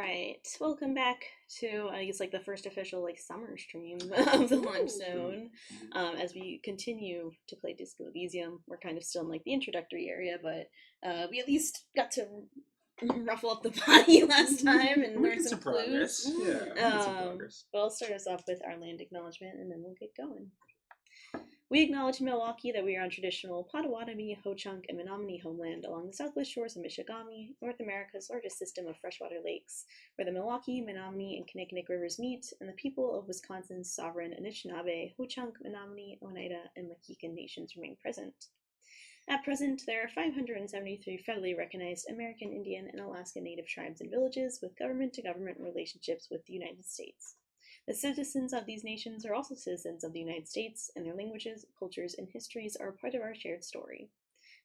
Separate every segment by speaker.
Speaker 1: Alright, welcome back to, I guess, like, the first official, like, summer stream of the Launch Zone. As we continue to play Disco Elysium, we're kind of still in, like, the introductory area, but we at least got to ruffle up the body last time and learn some clues. But I'll start us off with our land acknowledgement, and then we'll get going. We acknowledge in Milwaukee that we are on traditional Potawatomi, Ho-Chunk, and Menominee homeland along the southwest shores of Michigami, North America's largest system of freshwater lakes, where the Milwaukee, Menominee, and Kinnickinnic rivers meet, and the people of Wisconsin's sovereign Anishinaabe, Ho-Chunk, Menominee, Oneida, and Mohican nations remain present. At present, there are 573 federally recognized American Indian and Alaska Native tribes and villages with government-to-government relationships with the United States. The citizens of these nations are also citizens of the United States, and their languages, cultures, and histories are a part of our shared story.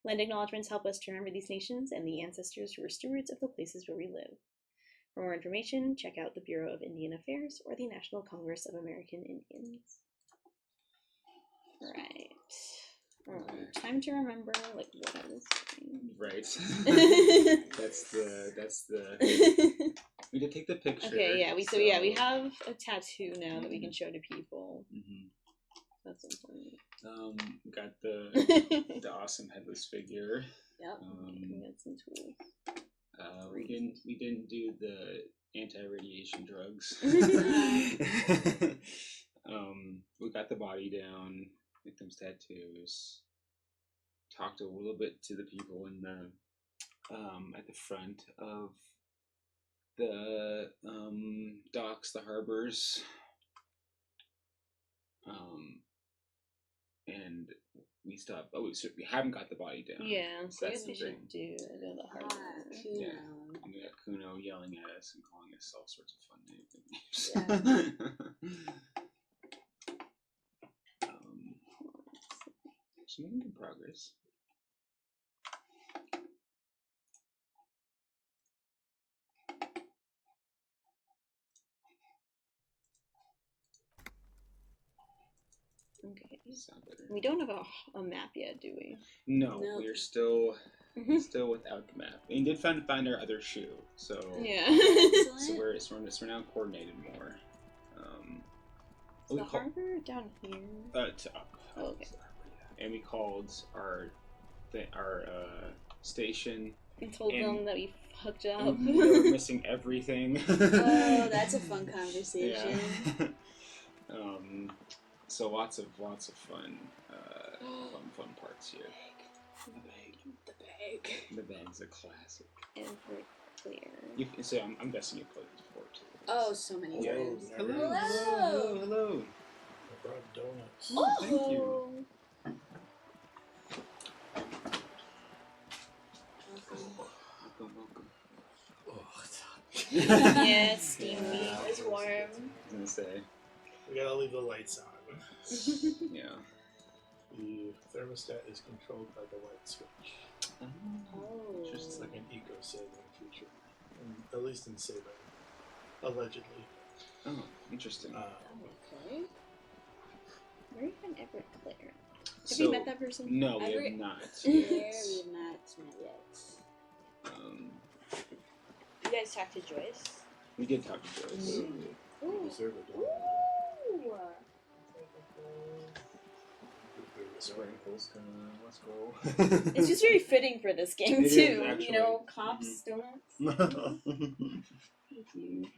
Speaker 1: Land acknowledgements help us to remember these nations and the ancestors who were stewards of the places where we live. For more information, check out the Bureau of Indian Affairs or the National Congress of American Indians. Right. Time to remember, like, what I was saying.
Speaker 2: Right. That's the. We did take the picture.
Speaker 1: Okay, yeah. We have a tattoo now that we can show to people. Mm-hmm. That's important.
Speaker 2: We got the awesome headless figure.
Speaker 1: Yep. We got some tools.
Speaker 2: We didn't do the anti-radiation drugs. We got the body down. Victims' tattoos. Talked a little bit to the people in the at the front of the docks, the harbors, and we stopped. Oh, so we haven't got the body down.
Speaker 1: Yeah, so I guess we should do the harbor.
Speaker 2: Yeah, and we got Kuno yelling at us and calling us all sorts of fun names. So making good progress.
Speaker 1: Okay. We don't have a map yet, do we?
Speaker 2: No, nope. We're still without the map. We did find our other shoe, so
Speaker 1: yeah.
Speaker 2: so we're now coordinated more.
Speaker 1: Is the harbor down here?
Speaker 2: To up.
Speaker 1: Oh, okay.
Speaker 2: And we called our station.
Speaker 1: And told them that we fucked up.
Speaker 2: We were missing everything.
Speaker 3: Oh, that's a fun conversation.
Speaker 2: Yeah. So lots of fun parts here. The bag's a classic.
Speaker 1: Everclear.
Speaker 2: So I'm guessing you've played it before too.
Speaker 3: Oh, so many times.
Speaker 2: Hello.
Speaker 4: I brought donuts.
Speaker 2: Oh, thank you.
Speaker 4: Welcome. Oh, it's
Speaker 1: hot. Yeah, it's steamy. It's warm.
Speaker 2: I was gonna say.
Speaker 4: We gotta leave the lights on.
Speaker 2: Yeah.
Speaker 4: The thermostat is controlled by the light switch.
Speaker 3: Oh.
Speaker 4: It's like an eco-saving feature, at least in Saban, allegedly.
Speaker 2: Oh, interesting.
Speaker 3: Okay.
Speaker 1: Where even Everclear? Have you met that person?
Speaker 2: No, we have not.
Speaker 3: We have not met yet.
Speaker 1: You guys talked to Joyce?
Speaker 2: We did talk to Joyce.
Speaker 4: You deserve it.
Speaker 3: Ooh.
Speaker 4: Sprinkles, let's go.
Speaker 1: It's just very fitting for this game
Speaker 2: it
Speaker 1: too.
Speaker 2: Is,
Speaker 1: you know, cops, donuts.
Speaker 2: Thank you.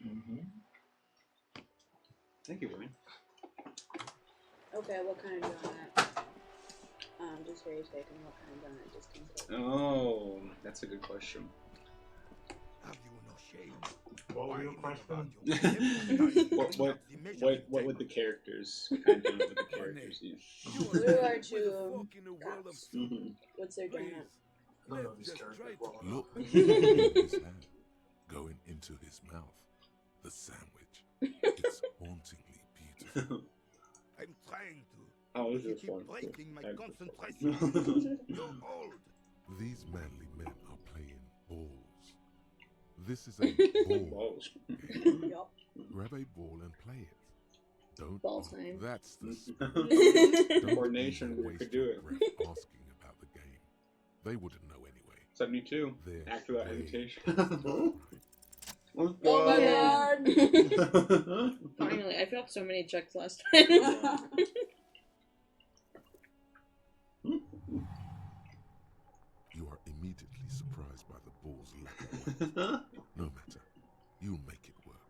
Speaker 2: Thank you, Ryan.
Speaker 3: Okay, what kind of donut? Just very taken. What kind of donut just came to?
Speaker 2: Oh, that's a good question.
Speaker 5: Have you no shame?
Speaker 4: What were your question?
Speaker 2: What would the characters kind of do with the characters?
Speaker 3: Who are two cops? What's their donut?
Speaker 4: I don't know these characters well enough.
Speaker 5: Look, his hand going into his mouth. The sandwich. It's hauntingly beautiful. I'm trying to.
Speaker 2: Oh, this
Speaker 5: You
Speaker 2: is
Speaker 5: keep
Speaker 2: fun.
Speaker 5: breaking my concentration. You're old. These manly men are playing balls. This is a ball.
Speaker 3: Yup.
Speaker 5: Grab a ball and play it. Don't.
Speaker 1: Ball time.
Speaker 5: That's the spirit.
Speaker 2: Coordination, we could do it.
Speaker 5: Asking about the game. They wouldn't know anyway.
Speaker 2: 72.
Speaker 5: They're
Speaker 2: Act without
Speaker 5: way
Speaker 2: hesitation. Let's
Speaker 3: Oh my
Speaker 2: go.
Speaker 3: god!
Speaker 1: Finally, I failed so many checks last time.
Speaker 5: You are immediately surprised by the ball's lack of weight. No matter, you'll make it work.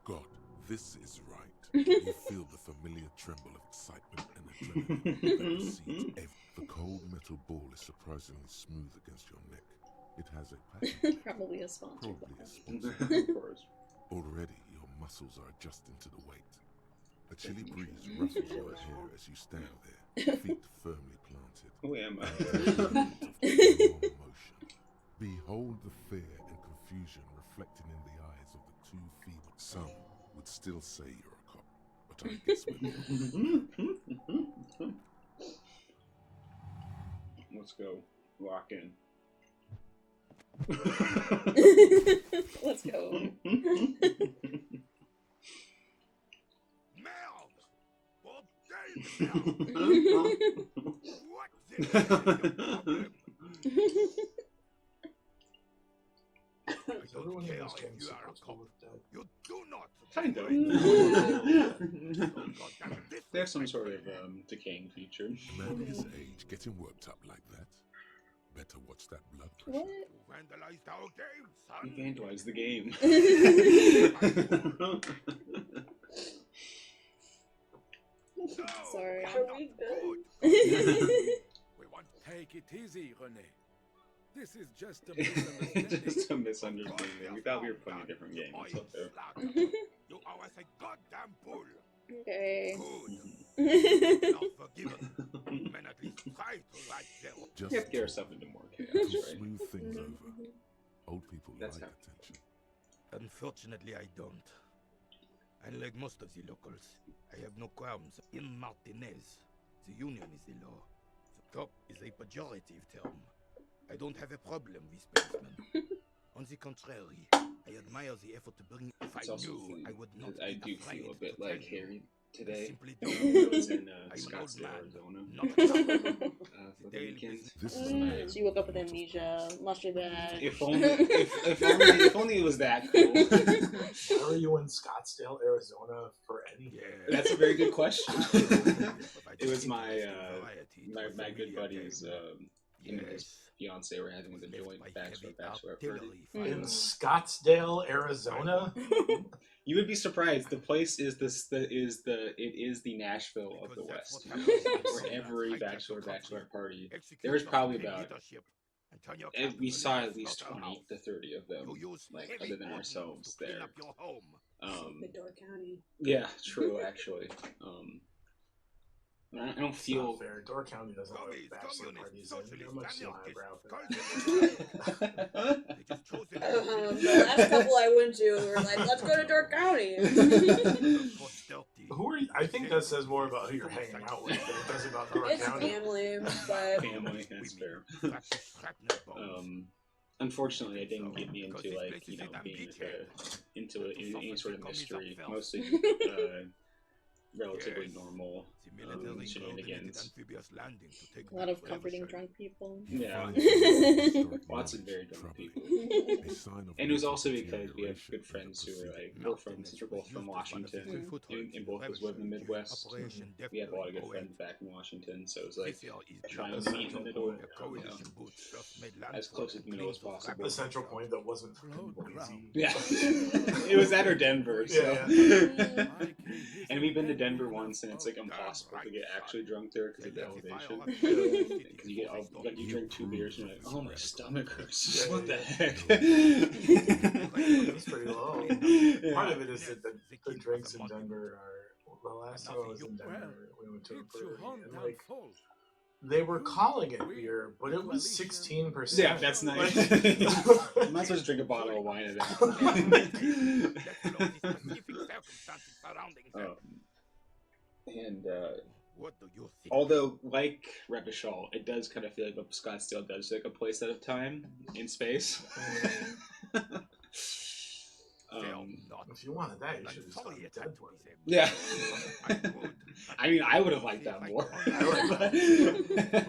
Speaker 5: God, this is right. You feel the familiar tremble of excitement and adrenaline that precedes the cold metal ball is surprisingly smooth against your neck. It has a pattern.
Speaker 1: Probably a sponsor.
Speaker 5: Probably a sponsor.
Speaker 2: Of course.
Speaker 5: Already, your muscles are adjusting to the weight. A chilly breeze ruffles your hair as you stand there, feet firmly planted.
Speaker 2: Who am I?
Speaker 5: Motion. Behold the fear and confusion reflected in the eyes of the two feeble. Some would still say you're a cop, but I guess we're not.
Speaker 2: Let's go. Lock in.
Speaker 1: Let's go.
Speaker 5: What the hell?
Speaker 4: Everyone in this game is supposed to look dead.
Speaker 5: You do not.
Speaker 2: Kind of. They have some sort of decaying feature.
Speaker 5: Man his age getting worked up like that. Better watch that blood pressure.
Speaker 1: What?
Speaker 5: You vandalized our game, son.
Speaker 2: You vandalized the game.
Speaker 1: Sorry.
Speaker 3: Are we good?
Speaker 5: We want to take it easy, Rene. This is just a misunderstanding.
Speaker 2: Just a misunderstanding. We thought we were playing a different game. It's okay.
Speaker 5: You owe us a goddamn fool.
Speaker 1: Okay.
Speaker 5: Good. Not forgiven. Men at least try to right their
Speaker 2: You have to get yourself into more chaos,
Speaker 5: to
Speaker 2: right?
Speaker 5: smooth things over. Old people
Speaker 2: That's
Speaker 5: like
Speaker 2: how-
Speaker 5: attention.
Speaker 6: Unfortunately, I don't. Unlike most of the locals, I have no qualms. In Martinez, the union is the law. The cop is a pejorative term. I don't have a problem with spacemen. On the contrary, I admire the effort to bring. If
Speaker 2: It's
Speaker 6: I
Speaker 2: also
Speaker 6: knew,
Speaker 2: food.
Speaker 6: I would not.
Speaker 2: I
Speaker 6: be
Speaker 2: do
Speaker 6: afraid
Speaker 2: feel a
Speaker 6: to
Speaker 2: bit
Speaker 6: tell
Speaker 2: like
Speaker 6: you.
Speaker 2: Harry
Speaker 6: I
Speaker 2: today.
Speaker 6: simply
Speaker 2: I
Speaker 6: don't.
Speaker 2: was in
Speaker 6: I'm an old
Speaker 2: Scottsdale,
Speaker 6: man,
Speaker 2: Arizona
Speaker 6: not a child.
Speaker 2: for the weekend.
Speaker 5: This is
Speaker 1: So you woke up with amnesia, lost your bag.
Speaker 2: If only it was that cool.
Speaker 4: Why are you in Scottsdale, Arizona for anything?
Speaker 6: Yeah.
Speaker 2: That's a very good question.
Speaker 6: But I
Speaker 2: It was
Speaker 6: just
Speaker 2: my
Speaker 6: think variety to a
Speaker 2: my good
Speaker 6: familiar
Speaker 2: buddy's
Speaker 6: game.
Speaker 2: him and his
Speaker 6: Yes.
Speaker 2: fiance were having the
Speaker 6: Left
Speaker 2: joint
Speaker 6: by
Speaker 2: bachelor
Speaker 6: heavy
Speaker 2: party.
Speaker 6: artillery
Speaker 4: In
Speaker 6: fire.
Speaker 4: Scottsdale, Arizona?
Speaker 2: You would be surprised. The place is it is the Nashville of the
Speaker 6: Because that's
Speaker 2: West.
Speaker 6: what happens when
Speaker 2: Where
Speaker 6: you
Speaker 2: every
Speaker 6: fight
Speaker 2: bachelor
Speaker 6: the country.
Speaker 2: party,
Speaker 6: Execute
Speaker 2: there was
Speaker 6: your
Speaker 2: probably
Speaker 6: civil
Speaker 2: about
Speaker 6: leadership and turn your
Speaker 2: we
Speaker 6: capital
Speaker 2: saw
Speaker 6: into
Speaker 2: at
Speaker 6: a
Speaker 2: least
Speaker 6: slaughterhouse.
Speaker 2: 20 to 30 of them,
Speaker 6: You use
Speaker 2: like
Speaker 6: heavy
Speaker 2: other than
Speaker 6: ordnance
Speaker 2: ourselves
Speaker 6: to clean
Speaker 2: there.
Speaker 6: up your home.
Speaker 3: The Door County.
Speaker 2: Yeah, true. Actually, I don't
Speaker 4: It's
Speaker 2: feel.
Speaker 4: not fair. Door County doesn't have
Speaker 6: Communist,
Speaker 4: bachelor
Speaker 6: communist,
Speaker 4: parties in.
Speaker 6: socialist,
Speaker 4: How much too
Speaker 6: anarchist,
Speaker 4: highbrow for
Speaker 6: culturist.
Speaker 4: that?
Speaker 6: They just chose it.
Speaker 3: The last couple I went to were like, let's go to Door County.
Speaker 4: Who are you? I think that says more about who you're hanging out with than it does about Door
Speaker 3: It's
Speaker 4: County.
Speaker 3: family, but
Speaker 2: Family, that's fair. Unfortunately, it didn't get me into like being into any sort of mystery. Mostly relatively normal shenanigans.
Speaker 1: A lot of comforting drunk people.
Speaker 2: Yeah. Lots of very drunk people. And it was also because we have good friends who are like we're both from Washington, and both of us live in the Midwest. We have a lot of good friends back in Washington, so it was like trying to meet in the middle, as close to the middle as possible.
Speaker 4: The central point that wasn't fucking Boise.
Speaker 2: Yeah, it was that or Denver. So.
Speaker 4: Yeah.
Speaker 2: And we've been to Denver once, and it's like impossible to get actually drunk there because of the elevation. Because you get like you drink 2 beers, and you're like, oh, my stomach hurts.
Speaker 4: Yeah,
Speaker 2: What the heck?
Speaker 4: It's pretty low.
Speaker 2: Yeah.
Speaker 4: Part of it is that the drinks in Denver are. The last time I was in Denver, we went to a brewery, and like they were calling it beer, but it was 16%.
Speaker 2: Yeah, that's nice. You might as well just drink a bottle of wine at that. And
Speaker 6: What do you think?
Speaker 2: although, like Repishal, it does kind of feel like what Scottsdale does, like a place at a time in space.
Speaker 4: If you wanted that, you should have just gone to Deadwood.
Speaker 2: Yeah. I mean, I would have liked that more.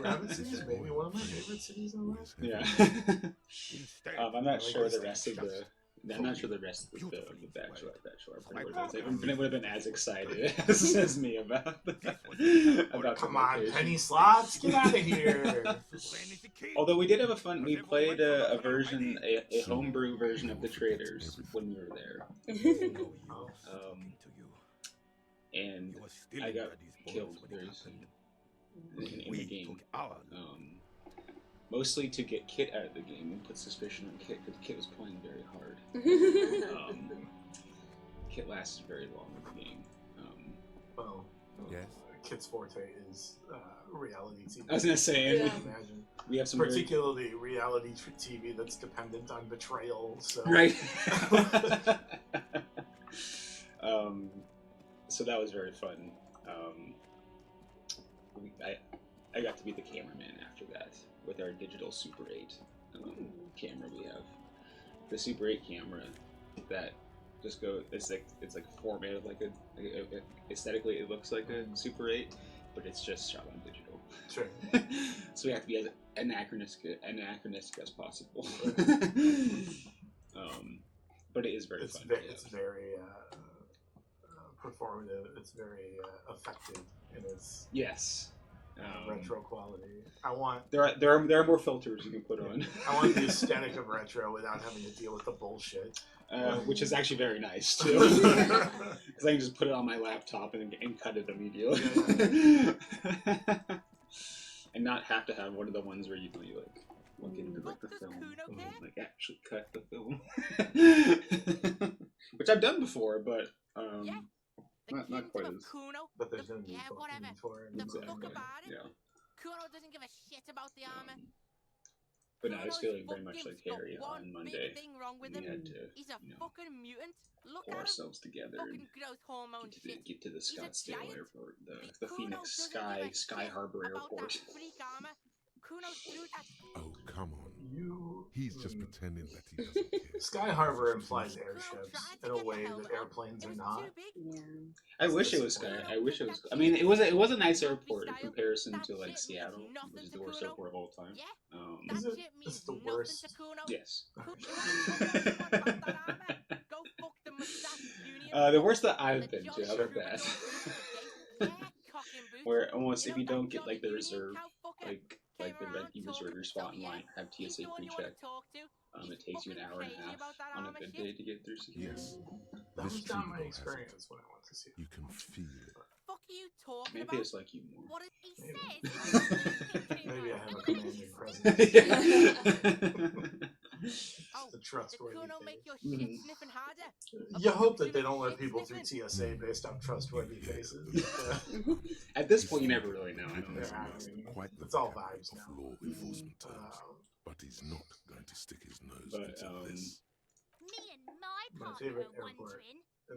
Speaker 4: Rapid City is maybe one of my favorite cities in the world.
Speaker 2: Yeah. I'm not sure the rest of I'm not sure the rest of the actual would have been as excited as me about
Speaker 4: Come on, penny slots, get out of here.
Speaker 2: Although we did have a fun, we played a version, a homebrew version of the Traders when we were there, and I got killed very soon in the game. Mostly to get Kit out of the game and put suspicion on Kit, because Kit was playing very hard. Kit lasted very long in the game.
Speaker 4: Yes. Kit's forte is reality TV.
Speaker 2: I was gonna say,
Speaker 4: Imagine.
Speaker 2: We have some
Speaker 4: particularly reality TV that's dependent on betrayal. So.
Speaker 2: Right. So that was very fun. I got to be the cameraman after that with our digital Super 8 camera. We have the Super 8 camera that just goes. It's like formatted like a aesthetically it looks like a Super 8, but it's just shot on digital.
Speaker 4: Sure.
Speaker 2: So we have to be as anachronistic as possible. But it is very fun.
Speaker 4: It's very performative. It's very effective in its retro quality. I want
Speaker 2: there are more filters you can put on.
Speaker 4: I want the aesthetic of retro without having to deal with the bullshit.
Speaker 2: Which is actually very nice too, because I can just put it on my laptop and cut it immediately, and not have to have one of the ones where you like look into like the film, like actually cut the film, which I've done before, but not quite as.
Speaker 4: But there's no need for it.
Speaker 2: Exactly. Yeah.
Speaker 7: Kuno doesn't give a shit about the armor.
Speaker 2: But no, I was feeling very much like Harry on Monday. We had to,
Speaker 7: fucking mutant. Look
Speaker 2: pull ourselves together and get to the Scottsdale airport, the Phoenix Sky Harbor Airport.
Speaker 5: Oh, come on. He's just pretending that he doesn't care.
Speaker 4: Sky Harbor implies airships in a way that airplanes are not.
Speaker 3: Yeah.
Speaker 2: I wish it was Sky. I mean, it was a nice airport in comparison to like Seattle, which is the worst airport of all time.
Speaker 4: Is it? It's the worst.
Speaker 2: Yes. The worst that I've been to, other than that. Where almost if you don't get like the reserve, like the reserve your spot in line, have TSA pre-check. It takes you an hour and a half on a good day to get through security.
Speaker 5: Yes.
Speaker 4: That was not my experience when I went to see it.
Speaker 5: You can feel it.
Speaker 7: Fuck are you talking
Speaker 2: Maybe
Speaker 7: about?
Speaker 2: it's like you more.
Speaker 7: What did he say?
Speaker 4: Maybe I have a commanding presence. The trustworthy
Speaker 7: make your shit sniffing harder.
Speaker 4: You hope that they don't let people through TSA based on trustworthy faces.
Speaker 2: At this point, you never really know. I don't know.
Speaker 4: It's all vibes now.
Speaker 5: Law enforcement terms. But he's not going to stick his nose into this.
Speaker 7: Me and
Speaker 4: My favorite airport in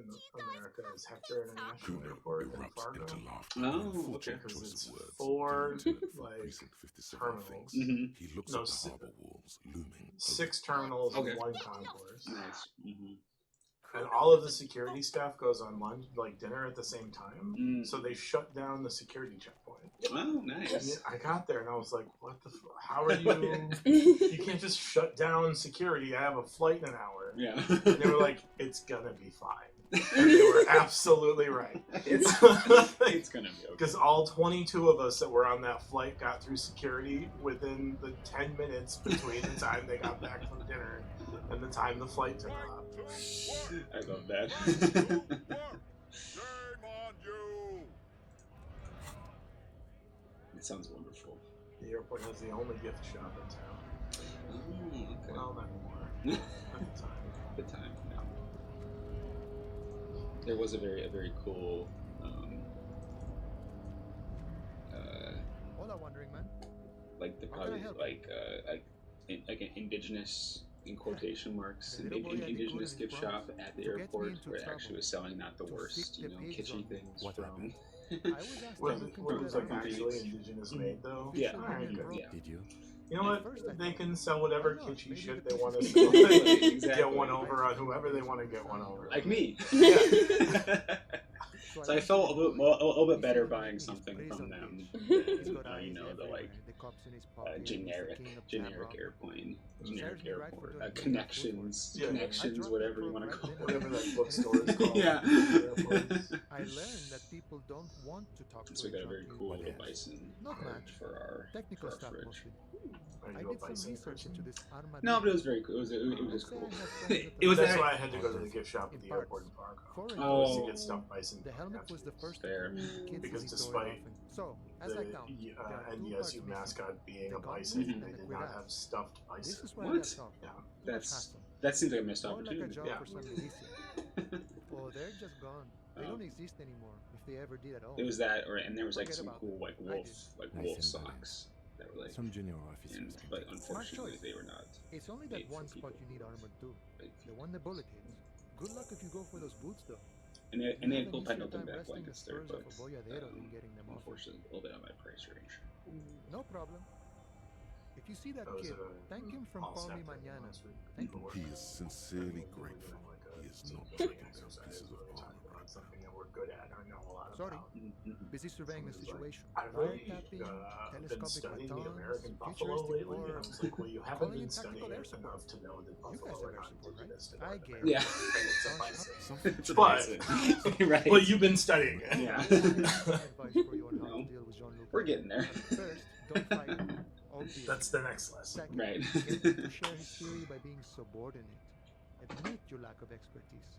Speaker 4: America is Hector International
Speaker 5: Kuno
Speaker 4: Airport in
Speaker 5: erupts
Speaker 4: Fargo.
Speaker 5: into laughter.
Speaker 2: Oh,
Speaker 5: Unfortunate
Speaker 4: Because
Speaker 5: choice
Speaker 4: it's
Speaker 5: of words.
Speaker 4: 4 like
Speaker 5: Precinct 57
Speaker 4: terminals.
Speaker 5: thinks.
Speaker 2: Mm-hmm.
Speaker 5: He looks
Speaker 4: No,
Speaker 5: at the harbour walls looming.
Speaker 4: 6 terminals
Speaker 2: Okay.
Speaker 4: and 1 concourse.
Speaker 2: Nice. Mm-hmm.
Speaker 4: And all of the security staff goes on lunch, like dinner at the same time.
Speaker 2: Mm.
Speaker 4: So they shut down the security checkpoint.
Speaker 2: Oh, nice.
Speaker 4: I got there and I was like, what the how are you? You can't just shut down security. I have a flight in an hour.
Speaker 2: Yeah.
Speaker 4: And they were like, it's gonna be fine. And they were absolutely right.
Speaker 2: It's gonna be okay.
Speaker 4: Because all 22 of us that were on that flight got through security within the 10 minutes between the time they got back from dinner and the time the flight took off.
Speaker 2: I love that.
Speaker 6: Shame on you!
Speaker 2: It sounds wonderful.
Speaker 4: The airport has the only gift shop in town.
Speaker 2: Oh, okay.
Speaker 4: Well, not anymore. At the time.
Speaker 2: The time, yeah. There was a very cool
Speaker 8: All I'm wondering, man.
Speaker 2: like the
Speaker 8: How can I
Speaker 2: probably
Speaker 8: help?
Speaker 2: like an indigenous in quotation marks
Speaker 8: The little boy had to
Speaker 2: indigenous
Speaker 8: go to
Speaker 2: gift
Speaker 8: his
Speaker 2: shop
Speaker 8: promise
Speaker 2: at the
Speaker 8: to get me
Speaker 2: airport
Speaker 8: into
Speaker 2: where it
Speaker 8: trouble,
Speaker 2: actually was selling not the
Speaker 8: to
Speaker 2: worst,
Speaker 8: fix the pigs
Speaker 2: kitschy
Speaker 8: on
Speaker 2: things
Speaker 5: What
Speaker 2: from
Speaker 8: I was asked
Speaker 4: Was
Speaker 8: to
Speaker 4: it
Speaker 8: look into
Speaker 4: like
Speaker 8: that.
Speaker 4: actually indigenous made though?
Speaker 2: Yeah.
Speaker 4: Alright, good.
Speaker 2: Yeah.
Speaker 5: Did you?
Speaker 4: You know
Speaker 8: At first I
Speaker 4: what? They
Speaker 8: thought,
Speaker 4: can sell whatever
Speaker 8: why not?
Speaker 4: kitschy
Speaker 8: Maybe
Speaker 4: shit
Speaker 8: the
Speaker 4: they want to
Speaker 8: pigs
Speaker 4: sell.
Speaker 8: will-
Speaker 2: Exactly.
Speaker 4: Get one over on whoever they want to get one over.
Speaker 2: like me.
Speaker 4: Yeah.
Speaker 2: So I felt a little bit better buying something from them than, the like
Speaker 8: cops in his pocket.
Speaker 2: generic
Speaker 8: He's the king of
Speaker 2: generic
Speaker 8: Jamrock.
Speaker 2: airplane, generic
Speaker 8: Serves me right for
Speaker 2: airport,
Speaker 8: doing
Speaker 2: connections,
Speaker 4: Yeah,
Speaker 8: I
Speaker 2: connections,
Speaker 8: dropped
Speaker 2: whatever
Speaker 8: that
Speaker 2: you want to
Speaker 8: probe
Speaker 2: call
Speaker 8: right
Speaker 2: it.
Speaker 8: then.
Speaker 4: Whatever that bookstore is called.
Speaker 2: Yeah.
Speaker 4: Airplanes.
Speaker 8: I learned that people don't want to talk to
Speaker 2: So we
Speaker 8: a
Speaker 2: got a very
Speaker 8: junkie.
Speaker 2: cool
Speaker 5: What
Speaker 2: little
Speaker 5: else?
Speaker 2: bison
Speaker 8: Not
Speaker 2: card
Speaker 8: much.
Speaker 2: for
Speaker 8: Technical
Speaker 2: our
Speaker 8: stuff
Speaker 2: fridge.
Speaker 8: mostly.
Speaker 4: Are
Speaker 8: I
Speaker 4: you a
Speaker 8: did some
Speaker 4: bison
Speaker 8: research
Speaker 4: person?
Speaker 8: into this armadillo.
Speaker 2: No, but it was very cool. It was
Speaker 8: Let's
Speaker 2: just
Speaker 8: say
Speaker 2: cool.
Speaker 8: I have friends at
Speaker 2: It was
Speaker 8: the
Speaker 4: That's
Speaker 2: that.
Speaker 4: why I had to go to the gift shop
Speaker 8: In
Speaker 4: at the
Speaker 8: parts.
Speaker 4: airport in Fargo.
Speaker 8: Foreign
Speaker 2: Oh.
Speaker 4: To
Speaker 8: bison.
Speaker 4: get stuffed bison.
Speaker 8: The helmet was the first
Speaker 2: Fair.
Speaker 8: to come. Kids
Speaker 4: Because
Speaker 8: eat it
Speaker 4: despite
Speaker 8: often. So, as I
Speaker 4: The
Speaker 8: count, there are two
Speaker 4: NDSU
Speaker 8: parts missing.
Speaker 4: mascot being
Speaker 8: The
Speaker 4: a
Speaker 8: gun
Speaker 4: bison,
Speaker 8: and
Speaker 4: they
Speaker 8: the
Speaker 4: did not
Speaker 8: cuirass.
Speaker 4: have stuffed
Speaker 8: This
Speaker 4: bison.
Speaker 8: is where
Speaker 2: What?
Speaker 8: I left off.
Speaker 4: Yeah.
Speaker 8: Too much
Speaker 2: That's
Speaker 8: hassle.
Speaker 2: that seems like a missed
Speaker 8: More like a
Speaker 2: opportunity.
Speaker 8: job
Speaker 4: Yeah.
Speaker 8: for some militia. Oh, they're just gone. They don't exist anymore, if they ever did at all.
Speaker 2: It was that, and there was like
Speaker 8: Forget
Speaker 2: some
Speaker 8: about
Speaker 2: cool
Speaker 8: them.
Speaker 2: like
Speaker 8: I
Speaker 2: wolf
Speaker 8: did.
Speaker 5: Nice
Speaker 2: wolf
Speaker 5: and
Speaker 2: socks that were like,
Speaker 5: Some junior officers
Speaker 2: and,
Speaker 5: can
Speaker 2: but
Speaker 5: take it.
Speaker 2: unfortunately
Speaker 8: choice.
Speaker 2: they were not.
Speaker 8: It's only
Speaker 2: made
Speaker 8: that
Speaker 2: for
Speaker 8: one spot
Speaker 2: people.
Speaker 8: you need armor too.
Speaker 2: Like,
Speaker 8: The one the bullet hits. Good luck if you go for those boots though.
Speaker 2: and they
Speaker 8: You
Speaker 2: had
Speaker 8: have
Speaker 2: cool
Speaker 8: an easier
Speaker 2: Pendleton
Speaker 8: time
Speaker 2: back
Speaker 8: wresting the
Speaker 2: blankets there,
Speaker 8: spurs
Speaker 2: but
Speaker 8: off a boyadero than getting them off.
Speaker 2: unfortunately a little bit on my price range.
Speaker 8: No problem. If you see that
Speaker 4: That was
Speaker 8: kid, thank him from
Speaker 4: all
Speaker 8: Call Me
Speaker 4: snap
Speaker 8: Mañana.
Speaker 4: last week.
Speaker 8: Thank you.
Speaker 5: He is sincerely grateful. He is not
Speaker 4: Team
Speaker 5: trading those
Speaker 4: exercise
Speaker 5: pieces of
Speaker 4: where we talk
Speaker 5: armor
Speaker 4: about
Speaker 5: right
Speaker 4: something that we're good at or know a lot
Speaker 8: Sorry.
Speaker 4: about.
Speaker 8: Busy surveying the situation.
Speaker 4: I've really
Speaker 8: Wiretapping,
Speaker 4: been
Speaker 8: telescopic
Speaker 4: studying the
Speaker 8: batons,
Speaker 4: American buffalo
Speaker 8: futuristic
Speaker 4: lately, and I
Speaker 8: war.
Speaker 4: was like, well, you haven't
Speaker 8: Calling
Speaker 4: been
Speaker 8: in tactical
Speaker 4: studying
Speaker 8: air
Speaker 4: it
Speaker 8: support.
Speaker 4: enough to know that
Speaker 8: You guys
Speaker 4: buffalo
Speaker 8: have
Speaker 4: are
Speaker 8: air
Speaker 4: not
Speaker 8: support, right?
Speaker 4: indigenous to
Speaker 8: I
Speaker 4: North
Speaker 8: get
Speaker 4: America.
Speaker 2: Yeah.
Speaker 4: And it's a
Speaker 8: Don't
Speaker 4: bison.
Speaker 2: It's a
Speaker 4: But-
Speaker 2: bison. Right.
Speaker 4: But you've been studying it.
Speaker 2: Yeah.
Speaker 8: Advice for you on how
Speaker 2: No.
Speaker 8: to deal with Jean-Luc.
Speaker 2: We're getting there.
Speaker 8: First, don't fight him. Obvious.
Speaker 4: That's the next lesson.
Speaker 8: Second,
Speaker 2: Right.
Speaker 8: get him to share his theory by being subordinate. Admit your lack of expertise.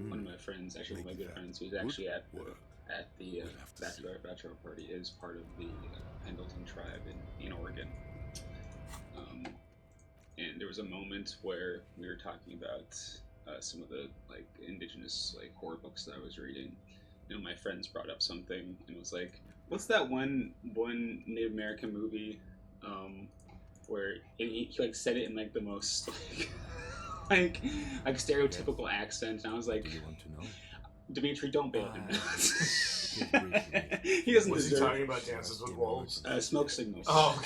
Speaker 2: One of my friends, actually one of my good friends, who's actually at the bachelor party, is part of the Pendleton tribe in Oregon. And there was a moment where we were talking about some of the like indigenous like horror books that I was reading. You know, my friends brought up something and was like, "What's that one Native American movie where he like said it in like the most like stereotypical accent?" And I was like,
Speaker 5: Do you want to know?
Speaker 2: Dimitri, don't bail him.
Speaker 5: Ah.
Speaker 2: He doesn't
Speaker 4: Was he
Speaker 2: deserve.
Speaker 4: talking about Dances with Wolves?
Speaker 2: Smoke signals.
Speaker 4: Oh,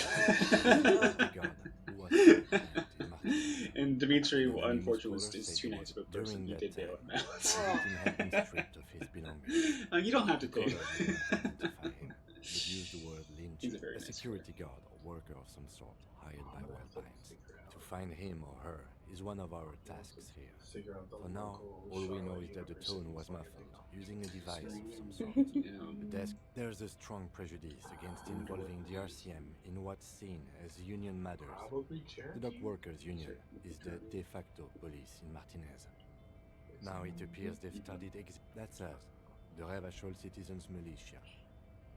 Speaker 2: And Dimitri, unfortunately, is too nice of a person. He did bail him out. You don't have to pay.
Speaker 5: Use the word lynch,
Speaker 2: He's a very
Speaker 5: a
Speaker 2: nice
Speaker 5: security guard or worker of some sort hired by Wildlands. To find him or her is one of our tasks here.
Speaker 4: figure out the
Speaker 5: For now,
Speaker 4: local
Speaker 5: all we know
Speaker 4: Charlotte
Speaker 5: is that the
Speaker 4: University
Speaker 5: tone was
Speaker 4: fucking
Speaker 5: muffled,
Speaker 4: thing.
Speaker 5: using a device of some sort.
Speaker 2: Yeah.
Speaker 5: There's a strong prejudice against involving the RCM in what's seen as union matters.
Speaker 4: Probably
Speaker 5: The
Speaker 4: Cherokee.
Speaker 5: Dock Workers Union is the de facto police in Martinez. Now it appears they've started that's us, the Ravachol Citizens Militia.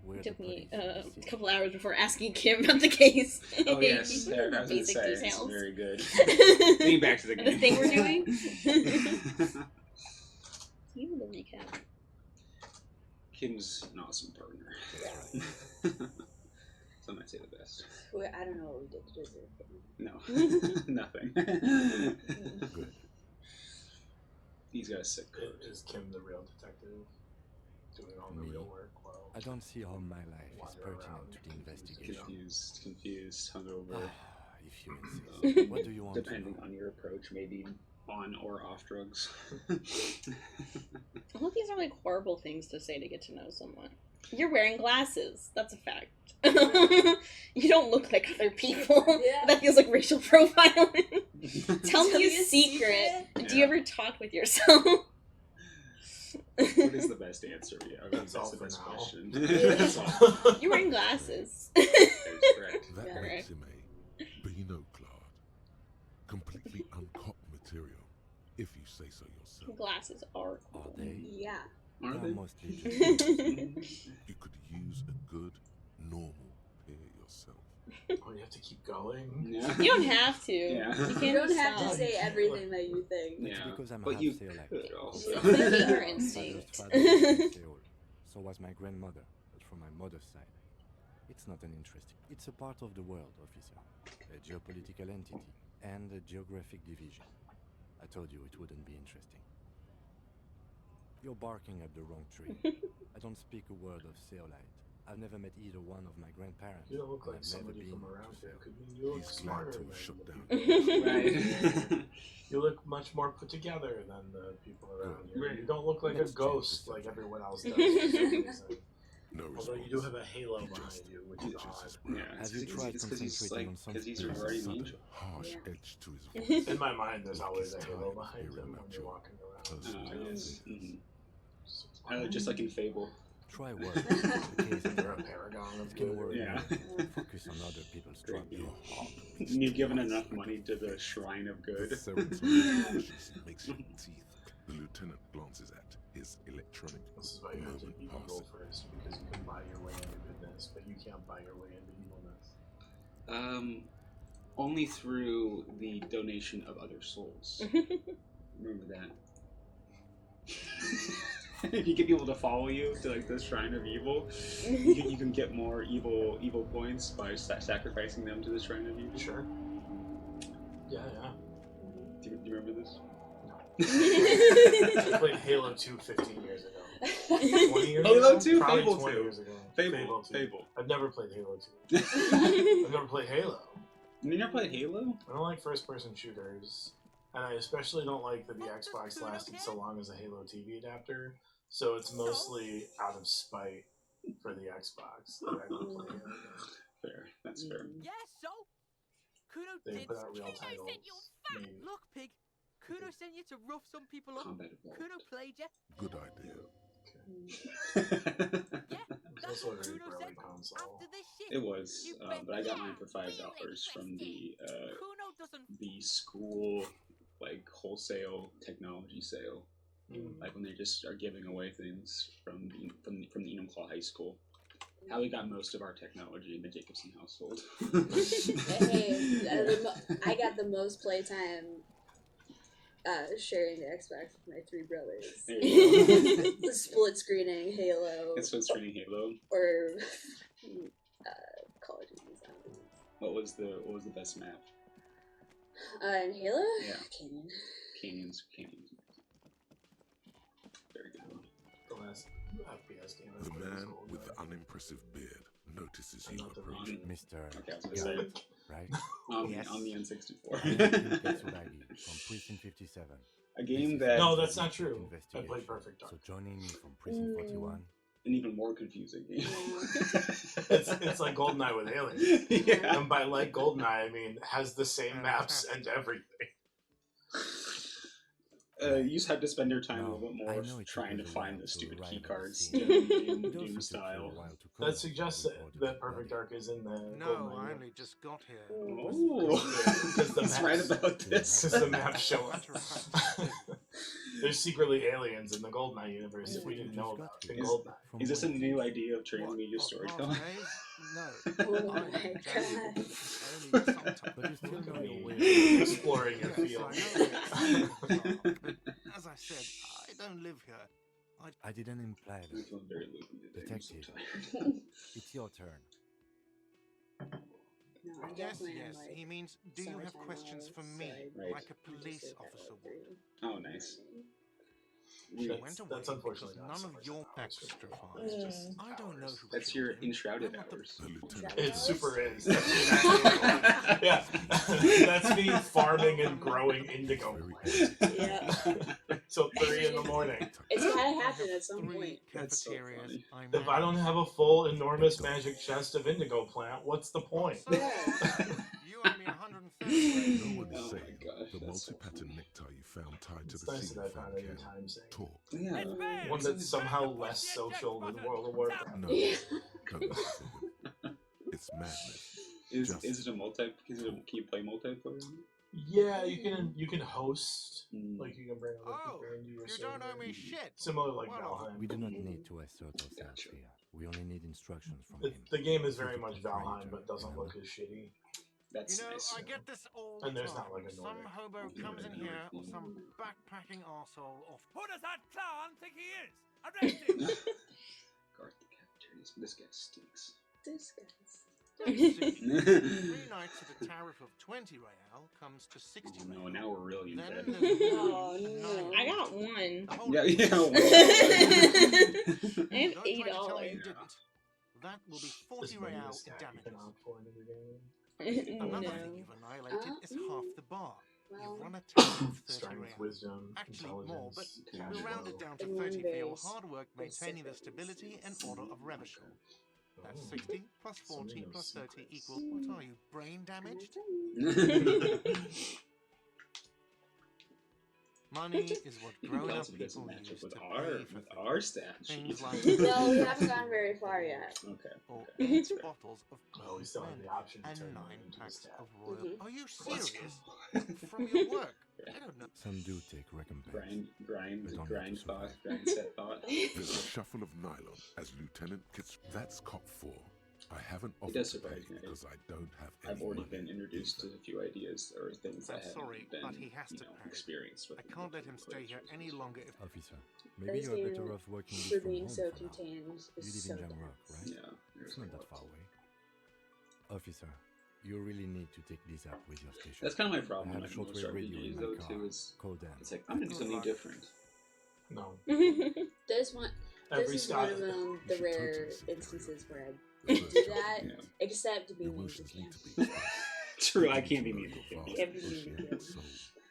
Speaker 5: We're
Speaker 1: It took
Speaker 5: the
Speaker 1: me
Speaker 5: police of
Speaker 1: a
Speaker 5: the city.
Speaker 1: couple hours before asking Kim about the case.
Speaker 2: Oh yes, I was going to
Speaker 1: Basic
Speaker 2: say it's
Speaker 1: details.
Speaker 2: very good. Getting back to the game.
Speaker 1: The thing we're doing. You the recap.
Speaker 2: Kim's an awesome partner. Some might say the best.
Speaker 3: Well, I don't know what we did to deserve it.
Speaker 2: No, nothing.
Speaker 5: Good.
Speaker 2: He's got a sick code.
Speaker 4: Is Kim the real detective doing all the
Speaker 5: Me?
Speaker 4: real work? Well,
Speaker 5: I don't see how my life is pertinent to the investigation.
Speaker 2: Confused, hungover.
Speaker 5: If you insist. What do you want
Speaker 2: Depending
Speaker 5: to know?
Speaker 2: on your approach, maybe on or off drugs.
Speaker 1: All of these are like horrible things to say to get to know someone. You're wearing glasses. That's a fact. You don't look like other people.
Speaker 3: Yeah.
Speaker 1: That feels like racial profiling. Tell me
Speaker 3: Tell
Speaker 1: a
Speaker 3: me a
Speaker 1: secret.
Speaker 3: secret.
Speaker 1: Do you ever talk with yourself?
Speaker 2: What is the best answer? Yeah,
Speaker 4: That's all
Speaker 2: the
Speaker 4: for
Speaker 2: best
Speaker 4: now.
Speaker 2: question.
Speaker 3: Yeah.
Speaker 2: That's all.
Speaker 1: You're wearing glasses.
Speaker 2: That is correct.
Speaker 5: That
Speaker 1: Yeah.
Speaker 5: makes him a binoclad. Completely uncut material, if you say so yourself.
Speaker 1: Glasses are
Speaker 5: Are
Speaker 1: cool.
Speaker 5: they?
Speaker 3: Yeah.
Speaker 2: Are
Speaker 5: They're
Speaker 2: they?
Speaker 5: mostly just you could use a good, normal pair yourself.
Speaker 4: oh, you have to keep going.
Speaker 2: Yeah.
Speaker 1: You don't have to.
Speaker 2: Yeah.
Speaker 1: You
Speaker 3: You
Speaker 1: can't
Speaker 3: don't have
Speaker 1: stop.
Speaker 3: to say everything that you think.
Speaker 5: It's
Speaker 2: Yeah.
Speaker 5: because I'm
Speaker 2: But
Speaker 5: half
Speaker 2: you
Speaker 5: Seolite.
Speaker 2: could also.
Speaker 1: It's like your
Speaker 5: My
Speaker 1: instinct.
Speaker 5: father was from Seoul. So was my grandmother, but from my mother's side. It's not an interesting. It's a part of the world, officer. A geopolitical entity and a geographic division. I told you it wouldn't be interesting. You're barking at the wrong tree. I don't speak a word of Seolite. I've never met either one of my grandparents.
Speaker 4: You don't look
Speaker 5: and
Speaker 4: like
Speaker 5: I've never
Speaker 4: somebody
Speaker 5: been
Speaker 4: from
Speaker 5: to
Speaker 4: around here.
Speaker 5: Seoul.
Speaker 4: Could be you look
Speaker 5: He's
Speaker 4: smarter
Speaker 5: glad to
Speaker 4: than
Speaker 5: shut
Speaker 4: the
Speaker 5: down.
Speaker 4: people.
Speaker 2: Right.
Speaker 4: You look much more put together than the people around here.
Speaker 2: Right.
Speaker 4: You don't look like
Speaker 5: Let's
Speaker 4: a
Speaker 5: change the
Speaker 4: ghost like
Speaker 5: subject.
Speaker 4: everyone else does. For some reason.
Speaker 5: No
Speaker 4: Although
Speaker 5: response.
Speaker 4: you do have a halo
Speaker 5: He
Speaker 4: behind
Speaker 5: just
Speaker 4: you, which is
Speaker 5: watches
Speaker 4: odd.
Speaker 5: his breath.
Speaker 2: Yeah,
Speaker 9: Have you tried
Speaker 2: it's because he's
Speaker 9: concentrating
Speaker 2: like,
Speaker 9: on something?
Speaker 2: because he's
Speaker 5: There is a
Speaker 2: already an
Speaker 5: sudden,
Speaker 2: angel.
Speaker 5: harsh
Speaker 3: Yeah.
Speaker 5: edge to his voice.
Speaker 4: In my mind, there's
Speaker 5: Like
Speaker 4: always a
Speaker 5: he's
Speaker 4: halo
Speaker 5: tired of
Speaker 4: behind
Speaker 5: hearing
Speaker 4: him
Speaker 5: about
Speaker 4: when you're
Speaker 5: your
Speaker 4: walking around.
Speaker 5: personal
Speaker 2: Yes.
Speaker 5: affairs.
Speaker 2: Just like in Fable.
Speaker 9: Try work. The case is
Speaker 4: You're a
Speaker 9: done.
Speaker 4: paragon of
Speaker 9: It can
Speaker 4: good.
Speaker 9: work.
Speaker 2: Yeah.
Speaker 9: Focus on other people's
Speaker 2: Great
Speaker 9: trouble.
Speaker 5: Your heart beats
Speaker 2: You've given
Speaker 5: twice
Speaker 2: enough
Speaker 5: like
Speaker 2: money
Speaker 5: a
Speaker 2: to the
Speaker 5: fist.
Speaker 2: Shrine of
Speaker 5: The
Speaker 2: Good.
Speaker 5: serotonin deficiency makes your teeth. The lieutenant glances at his electronic.
Speaker 4: This is why you have to be evil first, because you can buy your way into goodness, but you can't buy your way into evilness.
Speaker 2: Only through the donation of other souls. Remember that. If you get people to follow you to like the Shrine of Evil, you can get more evil points by sacrificing them to the Shrine of Evil.
Speaker 4: Sure. Yeah.
Speaker 2: Do you remember this?
Speaker 4: I played Halo 2 15 years ago. 20 years
Speaker 2: Halo
Speaker 4: ago?
Speaker 2: 2?
Speaker 4: Probably
Speaker 2: Fable
Speaker 4: 20
Speaker 2: 2.
Speaker 4: years ago.
Speaker 2: Fable.
Speaker 4: 2.
Speaker 2: Fable.
Speaker 4: I've never played Halo 2. I've never played Halo.
Speaker 2: You never played Halo?
Speaker 4: I don't like first-person shooters, and I especially don't like that the Xbox lasted so long as a Halo TV adapter, so it's mostly out of spite for the Xbox that I don't play Halo.
Speaker 2: Fair. That's fair.
Speaker 7: Yeah, so? Kudo
Speaker 4: They
Speaker 7: did.
Speaker 4: put out real
Speaker 7: Kudo
Speaker 4: titles.
Speaker 7: sent you fat.
Speaker 4: Maybe.
Speaker 7: Look, pig. Kudo sent you to rough some people up.
Speaker 2: Combat evolved.
Speaker 7: Kudo played you.
Speaker 5: Good idea.
Speaker 7: Yeah,
Speaker 4: It's
Speaker 7: that's
Speaker 4: also a
Speaker 7: what
Speaker 4: very
Speaker 7: Kudo
Speaker 4: early
Speaker 7: said.
Speaker 4: console.
Speaker 7: After this shit.
Speaker 2: It was,
Speaker 7: You bet-
Speaker 2: but I got
Speaker 7: yeah,
Speaker 2: mine for $5
Speaker 7: really
Speaker 2: from the
Speaker 7: Kudo doesn't.
Speaker 2: the school like wholesale technology sale. Like when they just are giving away things from the Enumclaw High School. How we got most of our technology in the Jacobson household.
Speaker 3: Hey, I got the most playtime sharing the Xbox with my three brothers.
Speaker 2: There you go.
Speaker 3: The split screening Halo
Speaker 2: It's what's screening Halo.
Speaker 3: or Call of Duty Zombies.
Speaker 2: What was the best map?
Speaker 3: In Halo?
Speaker 2: Yeah.
Speaker 3: Canyon.
Speaker 2: Canyons. Very good one.
Speaker 4: The last FPS game I
Speaker 5: The
Speaker 4: played was
Speaker 5: man
Speaker 4: Goldeneye.
Speaker 5: with the unimpressive beard notices
Speaker 4: And
Speaker 5: you
Speaker 4: not the
Speaker 5: approaching.
Speaker 9: Mr.
Speaker 2: Okay, I was gonna say
Speaker 9: Right?
Speaker 2: on
Speaker 9: Yes.
Speaker 2: the
Speaker 9: I am
Speaker 2: N64.
Speaker 9: Katsuragi from Precinct 57.
Speaker 2: A game
Speaker 9: This is
Speaker 2: that
Speaker 4: No,
Speaker 9: a
Speaker 4: that's not true. I
Speaker 9: investigation.
Speaker 4: played Perfect Dark.
Speaker 9: So joining me from Precinct 41.
Speaker 2: an even more confusing game.
Speaker 4: It's like GoldenEye with aliens.
Speaker 2: Yeah.
Speaker 4: And by like GoldenEye, I mean has the same maps and everything.
Speaker 2: You just have to spend your time a
Speaker 9: No,
Speaker 2: little bit
Speaker 9: I
Speaker 2: more
Speaker 9: know it
Speaker 2: trying to
Speaker 9: took us a
Speaker 2: find
Speaker 9: while
Speaker 2: the
Speaker 9: to
Speaker 2: stupid
Speaker 9: arrive
Speaker 2: key
Speaker 9: at the
Speaker 2: cards,
Speaker 9: scene.
Speaker 2: Doom
Speaker 9: It also
Speaker 2: Doom
Speaker 9: took
Speaker 2: style.
Speaker 9: you a while to
Speaker 4: That
Speaker 9: come
Speaker 4: suggests
Speaker 9: in order
Speaker 4: that
Speaker 9: to
Speaker 4: Perfect
Speaker 9: study.
Speaker 4: Dark is in the
Speaker 10: No,
Speaker 4: GoldenEye.
Speaker 10: I only just got here.
Speaker 2: Oh,
Speaker 4: Because the
Speaker 2: that's right
Speaker 4: maps-
Speaker 2: about this.
Speaker 4: Because the maps show up.
Speaker 10: Matter of fact,
Speaker 4: There's secretly aliens in the GoldenEye universe that we didn't know about in
Speaker 2: Is-
Speaker 4: GoldenEye.
Speaker 9: From
Speaker 2: Is this a
Speaker 9: where?
Speaker 2: new idea of
Speaker 10: what,
Speaker 2: transmedia
Speaker 10: what,
Speaker 2: storytelling?
Speaker 10: Martinez? No.
Speaker 3: Oh
Speaker 10: I
Speaker 3: my
Speaker 10: don't
Speaker 3: god.
Speaker 10: only sometimes.
Speaker 9: But you still know your way
Speaker 4: Me
Speaker 9: around.
Speaker 4: exploring your
Speaker 10: Yes,
Speaker 4: field.
Speaker 10: I know it's but as I said, I don't live here.
Speaker 9: I didn't imply
Speaker 2: I
Speaker 9: that.
Speaker 2: feel very loopy today. I'm so
Speaker 9: Detective.
Speaker 2: tired.
Speaker 9: It's your turn.
Speaker 3: No, I
Speaker 10: Yes,
Speaker 3: definitely am
Speaker 10: yes.
Speaker 3: like
Speaker 10: He means, do you have
Speaker 3: summertime
Speaker 10: questions
Speaker 3: olives,
Speaker 10: for
Speaker 3: so
Speaker 10: me,
Speaker 2: Right.
Speaker 10: like a
Speaker 3: just
Speaker 10: police
Speaker 3: did that
Speaker 10: officer
Speaker 3: for
Speaker 10: would?
Speaker 3: you.
Speaker 2: Oh, nice.
Speaker 10: She
Speaker 4: That's-
Speaker 10: went away
Speaker 4: that's unfortunately
Speaker 10: because
Speaker 4: not
Speaker 10: none of
Speaker 4: summertime
Speaker 10: your
Speaker 4: hours.
Speaker 10: extra
Speaker 4: It's
Speaker 10: files.
Speaker 4: just
Speaker 10: I don't know
Speaker 4: hours.
Speaker 10: who
Speaker 2: That's
Speaker 10: killed
Speaker 2: your
Speaker 10: him.
Speaker 2: enshrouded
Speaker 10: I'm not the-
Speaker 2: hours.
Speaker 5: The lieutenant.
Speaker 4: It super is.
Speaker 3: Hours?
Speaker 4: Yeah. That's me farming and growing indigo plants.
Speaker 3: Yeah.
Speaker 4: Till 3 in the morning.
Speaker 3: It's gotta
Speaker 10: I
Speaker 3: happen
Speaker 10: have
Speaker 3: at some
Speaker 10: 3
Speaker 3: point.
Speaker 2: That's so
Speaker 10: cafeterias
Speaker 2: funny.
Speaker 10: I
Speaker 4: If I don't
Speaker 10: manage.
Speaker 4: have a full, enormous magic chest of indigo plant, what's the point?
Speaker 10: So, you owe me 130.
Speaker 5: No one
Speaker 2: Oh
Speaker 5: is
Speaker 2: my
Speaker 5: saying
Speaker 2: gosh,
Speaker 5: the
Speaker 2: that's so
Speaker 5: multi-pattern
Speaker 2: funny.
Speaker 5: necktie you found tied to
Speaker 4: It's
Speaker 5: the
Speaker 4: nice
Speaker 5: ceiling
Speaker 4: that I found a new
Speaker 5: fan
Speaker 4: time saying.
Speaker 5: can talk.
Speaker 2: Yeah.
Speaker 4: One that's somehow less social than World of Warcraft.
Speaker 5: No,
Speaker 3: Yeah.
Speaker 5: no, listen to him. It's madness.
Speaker 2: Is it a multi? Can you play multiplayer?
Speaker 4: Yeah, you can host,
Speaker 2: Mm.
Speaker 4: like you can bring other
Speaker 10: Oh,
Speaker 4: people into your
Speaker 10: you
Speaker 4: server.
Speaker 10: don't owe me shit.
Speaker 4: Similar like
Speaker 10: Well,
Speaker 4: Valheim.
Speaker 9: We do not need to assert ourselves
Speaker 2: Gotcha.
Speaker 9: here. We only need instructions from
Speaker 4: The,
Speaker 9: him.
Speaker 4: the game is very
Speaker 9: He's a
Speaker 4: much Valheim,
Speaker 9: proprietor,
Speaker 4: but doesn't
Speaker 9: remember?
Speaker 4: look as shitty.
Speaker 2: That's
Speaker 10: You know,
Speaker 2: nice.
Speaker 10: I get this all
Speaker 4: And
Speaker 10: the
Speaker 4: there's
Speaker 10: time.
Speaker 4: not like a
Speaker 10: Some
Speaker 4: Nordic.
Speaker 10: hobo comes in here, or some backpacking arsehole off.
Speaker 7: Who does that clown think he is? Arrest him!
Speaker 2: Guard the cafeterias. This guy stinks.
Speaker 3: This guy's.
Speaker 10: Don't see. 3 nights at a tariff of 20 real comes to 60
Speaker 2: Oh
Speaker 10: real.
Speaker 2: no, now we're really in
Speaker 10: Then
Speaker 2: bed.
Speaker 10: there's
Speaker 3: Oh, no.
Speaker 1: I got one.
Speaker 10: The whole
Speaker 2: Yeah,
Speaker 10: thing.
Speaker 2: yeah.
Speaker 1: I have
Speaker 10: Don't try to tell me
Speaker 1: $8.
Speaker 10: you didn't. That will be 40
Speaker 4: This money
Speaker 10: real
Speaker 4: is
Speaker 10: in
Speaker 4: stat you can
Speaker 10: damages.
Speaker 4: opt for into the game.
Speaker 10: Another
Speaker 1: No.
Speaker 10: thing you've annihilated is half the bar.
Speaker 3: Well,
Speaker 10: You've run a total of 30
Speaker 4: Strength,
Speaker 10: reals.
Speaker 4: wisdom,
Speaker 10: Actually more, but
Speaker 4: intelligence,
Speaker 10: we'll
Speaker 4: cash
Speaker 10: round
Speaker 4: flow.
Speaker 10: it down to
Speaker 3: in one
Speaker 10: 30 for your
Speaker 3: very
Speaker 10: hard work maintaining the
Speaker 3: specific
Speaker 10: stability and
Speaker 3: instance.
Speaker 10: order of Revachol. That's
Speaker 4: Oh.
Speaker 10: 60 plus 40
Speaker 4: Something of
Speaker 10: plus 30
Speaker 4: secrets.
Speaker 10: equals, what are you, brain damaged? Money is what grown-up
Speaker 2: Also doesn't
Speaker 10: people
Speaker 2: match up
Speaker 10: use
Speaker 2: with
Speaker 10: to
Speaker 2: our
Speaker 10: pay for
Speaker 2: with
Speaker 10: things.
Speaker 2: our stat
Speaker 10: Things
Speaker 2: sheet.
Speaker 10: like
Speaker 3: Well, we haven't gone very far yet.
Speaker 2: Okay.
Speaker 10: or
Speaker 2: okay.
Speaker 10: 8 bottles of
Speaker 4: Well, we
Speaker 10: pink
Speaker 4: still have
Speaker 10: blend
Speaker 4: the option to
Speaker 10: and
Speaker 4: turn
Speaker 10: 9
Speaker 4: that into a
Speaker 10: packs
Speaker 4: stat.
Speaker 10: of royal.
Speaker 3: Mhm.
Speaker 10: Are you
Speaker 2: Let's
Speaker 10: serious?
Speaker 2: go.
Speaker 10: From your work? I don't know.
Speaker 9: Some do take recompense.
Speaker 2: grind
Speaker 9: But only
Speaker 2: grind
Speaker 9: to
Speaker 2: thought,
Speaker 9: survive.
Speaker 2: grind set thought.
Speaker 5: There's a shuffle of nylon as Lieutenant gets. That's cop 4. I haven't
Speaker 2: It
Speaker 5: offered
Speaker 2: does
Speaker 5: to pay
Speaker 2: surprise me.
Speaker 5: because I don't have
Speaker 2: I've
Speaker 5: any
Speaker 2: already
Speaker 5: money
Speaker 2: been introduced to
Speaker 5: either.
Speaker 2: a few ideas or things I
Speaker 10: I'm
Speaker 2: haven't
Speaker 10: sorry,
Speaker 2: been,
Speaker 10: but he has to pay.
Speaker 2: experienced with.
Speaker 10: I can't let him stay here any longer if
Speaker 9: Officer,
Speaker 3: This
Speaker 9: maybe you are better
Speaker 3: game,
Speaker 9: off working this
Speaker 3: for
Speaker 9: from
Speaker 3: being
Speaker 9: home
Speaker 3: so
Speaker 9: for now.
Speaker 3: contained,
Speaker 9: You
Speaker 3: is
Speaker 9: live
Speaker 3: so
Speaker 9: in Jamrock,
Speaker 3: dense.
Speaker 9: right?
Speaker 2: Yeah,
Speaker 9: It's not that far away. Officer, you really need to take this up with your station.
Speaker 2: that's kind of my
Speaker 9: I
Speaker 2: problem.
Speaker 9: have a
Speaker 2: Like most
Speaker 9: shortwave radio
Speaker 2: RPGs
Speaker 9: in my
Speaker 2: though
Speaker 9: car.
Speaker 2: too is
Speaker 9: Call them.
Speaker 2: it's like I'm gonna do something different.
Speaker 4: No.
Speaker 3: This one,
Speaker 4: Every
Speaker 3: this is one of
Speaker 4: Sky.
Speaker 3: the
Speaker 5: should
Speaker 3: rare
Speaker 5: totally see
Speaker 3: instances where I
Speaker 5: The
Speaker 3: do
Speaker 5: first shuffle
Speaker 3: that,
Speaker 5: begins.
Speaker 3: except to be
Speaker 5: Your
Speaker 3: mean to
Speaker 5: emotions need
Speaker 3: Cam.
Speaker 5: to be expressed.
Speaker 2: True, I
Speaker 5: You need
Speaker 2: can't
Speaker 5: to
Speaker 2: be
Speaker 5: know
Speaker 2: mean
Speaker 5: your
Speaker 2: to
Speaker 5: vast,
Speaker 3: Can't be mean to
Speaker 5: oceanic
Speaker 3: Cam.
Speaker 5: soul.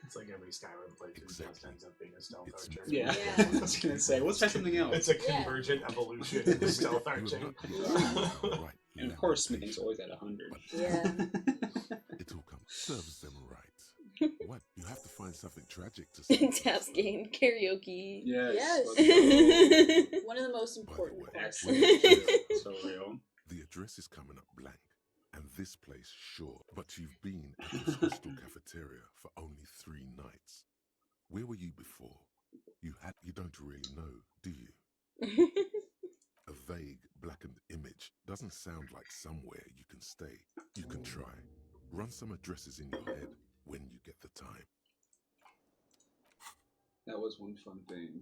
Speaker 4: It's like every Skyrim playthrough just
Speaker 5: Exactly.
Speaker 4: ends up being a stealth
Speaker 5: It's
Speaker 4: archer.
Speaker 2: Yeah,
Speaker 3: Yeah.
Speaker 2: I was gonna say, let's try something else.
Speaker 4: It's a
Speaker 3: Yeah.
Speaker 4: convergent evolution into stealth
Speaker 5: You are
Speaker 4: arching.
Speaker 5: not
Speaker 3: Yeah.
Speaker 5: right
Speaker 2: And of course, smithing's always at 100.
Speaker 3: Yeah.
Speaker 5: It all comes serves them right. What? You have to find something tragic to say.
Speaker 1: Taps game karaoke.
Speaker 2: Yes.
Speaker 3: Yes.
Speaker 2: let's go.
Speaker 3: One of the most important
Speaker 5: way,
Speaker 3: parts.
Speaker 2: Excellent. So real.
Speaker 5: The address is coming up blank, and this place sure. But you've been at this hostel cafeteria for only 3 nights. Where were you before? You don't really know, do you? A vague, blackened image doesn't sound like somewhere you can stay. You can try. Run some addresses in your head when you get the time.
Speaker 2: That was one fun thing.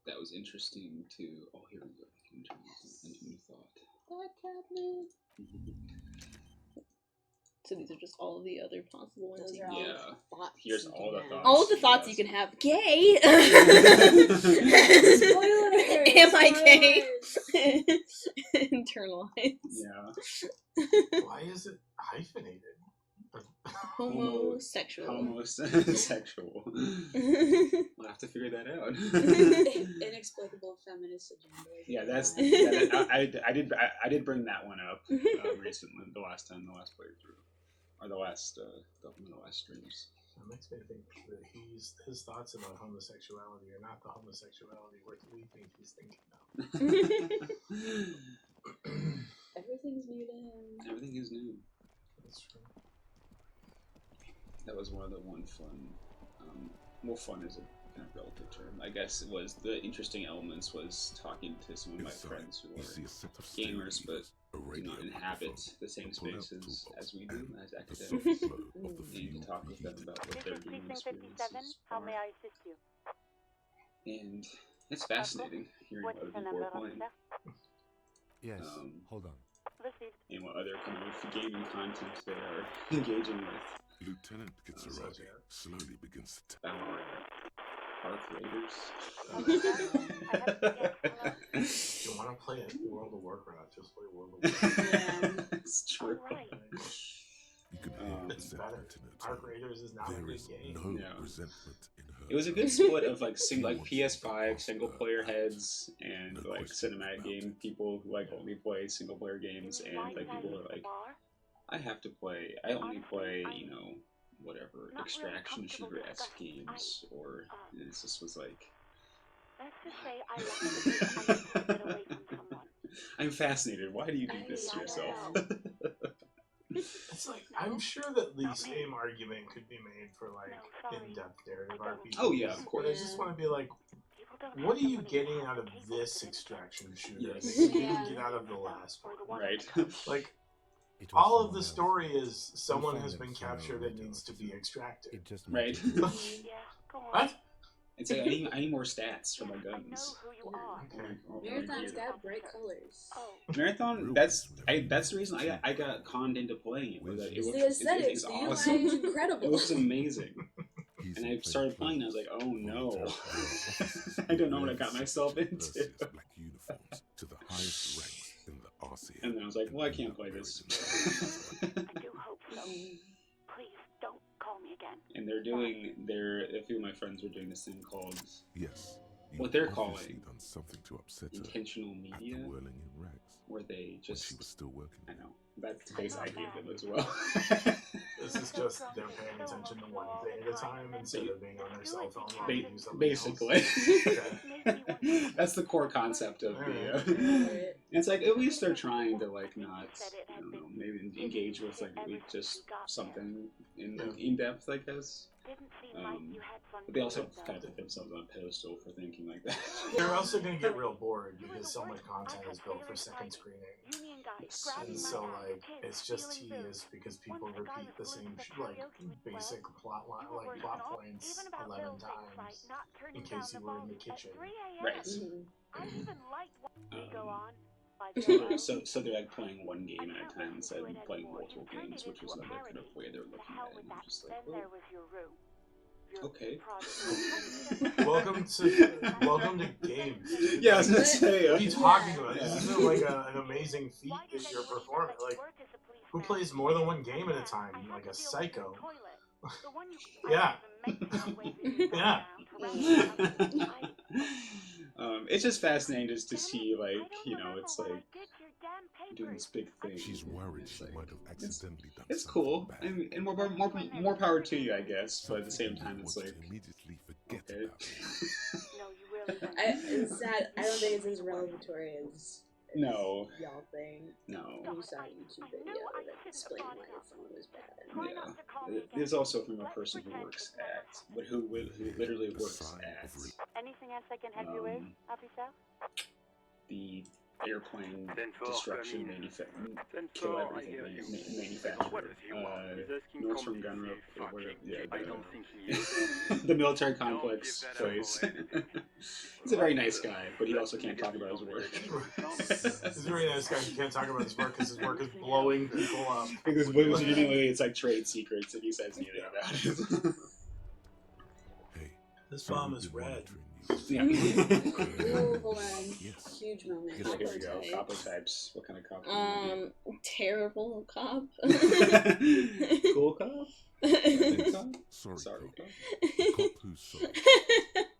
Speaker 2: That was interesting to. Oh, here we go. Into new thought.
Speaker 3: That cabinet.
Speaker 1: So these are just all of the other possible ones.
Speaker 3: Those
Speaker 1: you
Speaker 3: are
Speaker 1: can-
Speaker 3: all
Speaker 2: Yeah.
Speaker 3: thoughts.
Speaker 2: Here's
Speaker 3: you
Speaker 2: all
Speaker 3: can
Speaker 2: the
Speaker 3: have.
Speaker 2: thoughts.
Speaker 1: All of the thoughts
Speaker 2: Yes.
Speaker 1: you can have. Gay.
Speaker 3: Spoilers!
Speaker 1: Am I gay?
Speaker 3: Spoilers!
Speaker 1: Internalize.
Speaker 2: Yeah.
Speaker 4: Why is it hyphenated?
Speaker 1: Homosexual.
Speaker 2: Homosexual. We'll have to figure that out.
Speaker 3: Inexplicable feminist agenda.
Speaker 2: Yeah, that's. I did bring that one up recently. The last playthrough, or the last streams.
Speaker 4: That makes me think that his thoughts about homosexuality are not the homosexuality we think he's thinking of.
Speaker 3: Everything's new to him.
Speaker 2: Everything is new.
Speaker 4: That's true.
Speaker 2: That was one of the fun. Well, fun is a kind of relative term. I guess it was the interesting elements was talking to some of my
Speaker 5: Inside,
Speaker 2: friends who
Speaker 5: you
Speaker 2: are
Speaker 5: see a set of
Speaker 2: gamers, but
Speaker 5: a
Speaker 2: do
Speaker 5: radio
Speaker 2: not inhabit
Speaker 5: microphone,
Speaker 2: the same
Speaker 5: a pull-out
Speaker 2: spaces
Speaker 5: toolbox,
Speaker 2: as we do
Speaker 5: and
Speaker 2: as
Speaker 5: the
Speaker 2: academics.
Speaker 5: soft glow of the
Speaker 2: And
Speaker 5: fuel
Speaker 2: to talk with them
Speaker 5: preheated
Speaker 2: about what their gaming experiences
Speaker 11: How
Speaker 2: are.
Speaker 11: may I assist you?
Speaker 2: And it's fascinating hearing what other people are playing.
Speaker 9: Yes,
Speaker 2: Um,
Speaker 9: hold on.
Speaker 11: Received.
Speaker 2: and what other kind of gaming content they are engaging with.
Speaker 5: Lieutenant Kitsuragi
Speaker 2: so
Speaker 5: slowly begins to
Speaker 2: Arc Raiders.
Speaker 4: If you want to play World of Warcraft, just play World of Warcraft.
Speaker 2: It's true.
Speaker 5: You can hear
Speaker 4: It's better.
Speaker 5: resentment in her
Speaker 4: Arc
Speaker 5: tone.
Speaker 4: Raiders is not a
Speaker 5: There
Speaker 4: good
Speaker 5: is
Speaker 4: game.
Speaker 5: no
Speaker 2: Yeah.
Speaker 5: resentment in her.
Speaker 2: It was a good split of like PS5 single player heads and like cinematic game people who like only play single player games and like people who are like I only play, whatever extraction shooter esque games or it just was like
Speaker 11: Let's just say I like to get away from someone.
Speaker 2: I'm fascinated. Why do you do this to yourself?
Speaker 4: It's like I'm sure that the same argument could be made for like in-depth narrative RPGs.
Speaker 2: Oh, yeah, of
Speaker 4: But
Speaker 2: course.
Speaker 4: I just want to be like, what are you getting out of this extraction shooter
Speaker 2: Yes.
Speaker 4: that you didn't get out of the last one?
Speaker 2: Right.
Speaker 4: Like
Speaker 9: It was
Speaker 4: all of
Speaker 9: someone
Speaker 4: the
Speaker 9: else.
Speaker 4: story is someone
Speaker 9: find
Speaker 4: has
Speaker 9: them
Speaker 4: been
Speaker 9: sooner or
Speaker 4: captured and
Speaker 9: later,
Speaker 4: needs to be
Speaker 9: officer.
Speaker 4: extracted.
Speaker 9: It just
Speaker 2: Right.
Speaker 9: makes it
Speaker 11: Yeah, go on.
Speaker 4: What?
Speaker 2: It's like I need more stats for my
Speaker 11: I know
Speaker 2: guns.
Speaker 11: who you are.
Speaker 3: Marathon's got bright colors.
Speaker 11: Oh,
Speaker 2: Marathon. That's the reason I got conned into playing it. Was that it
Speaker 3: It's
Speaker 2: looks
Speaker 3: the aesthetics.
Speaker 2: it's
Speaker 3: The UI
Speaker 2: awesome.
Speaker 3: is incredible.
Speaker 2: It looks amazing.
Speaker 5: He's
Speaker 2: And I
Speaker 5: played
Speaker 2: started playing and I was like, oh no. I don't know what I got myself into.
Speaker 5: versus black uniforms to the highest ranks in the RCA.
Speaker 2: And then I was like, well, I can't play this.
Speaker 11: I do So, please don't call me again.
Speaker 2: And a few of my friends were doing this thing called
Speaker 5: Yes.
Speaker 2: what they're
Speaker 5: obviously
Speaker 2: calling
Speaker 5: done something to upset her
Speaker 2: intentional
Speaker 5: at
Speaker 2: media,
Speaker 5: the whirling in rags
Speaker 2: where they
Speaker 5: when
Speaker 2: just
Speaker 5: she was still working.
Speaker 2: I know. That's the face I gave them as well.
Speaker 4: This is just they're paying attention to one thing at a time instead of being on their cell phone while they do something
Speaker 2: Basically.
Speaker 4: else.
Speaker 2: That's the core concept of the it's like at least they're trying to like not I don't know, maybe engage with like just something in depth, I guess. But they also kind of put themselves on a pedestal for thinking like that.
Speaker 4: They're also going to get real bored because so much content is built for second screening. And so, like, it's just tedious because people repeat the same, basic plot points 11 times in case you were in the kitchen.
Speaker 2: Right. So they're like playing one game at a time instead of playing multiple games, which is another kind of way they're looking at it. And just like, okay.
Speaker 4: Welcome to games.
Speaker 2: Yeah, I was gonna say.
Speaker 4: What are you talking about? This isn't like an amazing feat that you're performing. Like, who plays more than one game at a time? Like a psycho. Yeah. Yeah.
Speaker 2: It's just fascinating just to see, like, it's like doing this big thing.
Speaker 5: She's worried she might have accidentally done
Speaker 2: It's
Speaker 5: something
Speaker 2: cool,
Speaker 5: bad.
Speaker 2: and more power to you, I guess. But at the same time, it's like
Speaker 5: immediately forget
Speaker 2: okay.
Speaker 3: It's sad. I don't think it's as revelatory as
Speaker 2: No.
Speaker 3: y'all think.
Speaker 2: No.
Speaker 3: You saw a YouTube video that explained why your phone was bad.
Speaker 2: Yeah. There's also from a person who works at, but who literally works at
Speaker 11: Anything else I can help you with, officer?
Speaker 2: the airplane destruction kill everything manufacturer. Nordstrom Gunner, the military complex place. He's a very nice guy, but he also can't talk about his work.
Speaker 4: He's a very nice guy. He can't talk about his work because his work is blowing people up.
Speaker 2: Because legitimately, it's like trade secrets, and he says anything about it.
Speaker 5: Hey,
Speaker 4: this bomb is red.
Speaker 2: Yeah.
Speaker 3: Ooh, hold on.
Speaker 5: Yes.
Speaker 3: Huge moment.
Speaker 2: Here we go. Copper types. What kind of cop?
Speaker 1: Terrible cop.
Speaker 2: Cool cop?
Speaker 5: Sorry,
Speaker 2: cop?
Speaker 5: Cop who's sorry.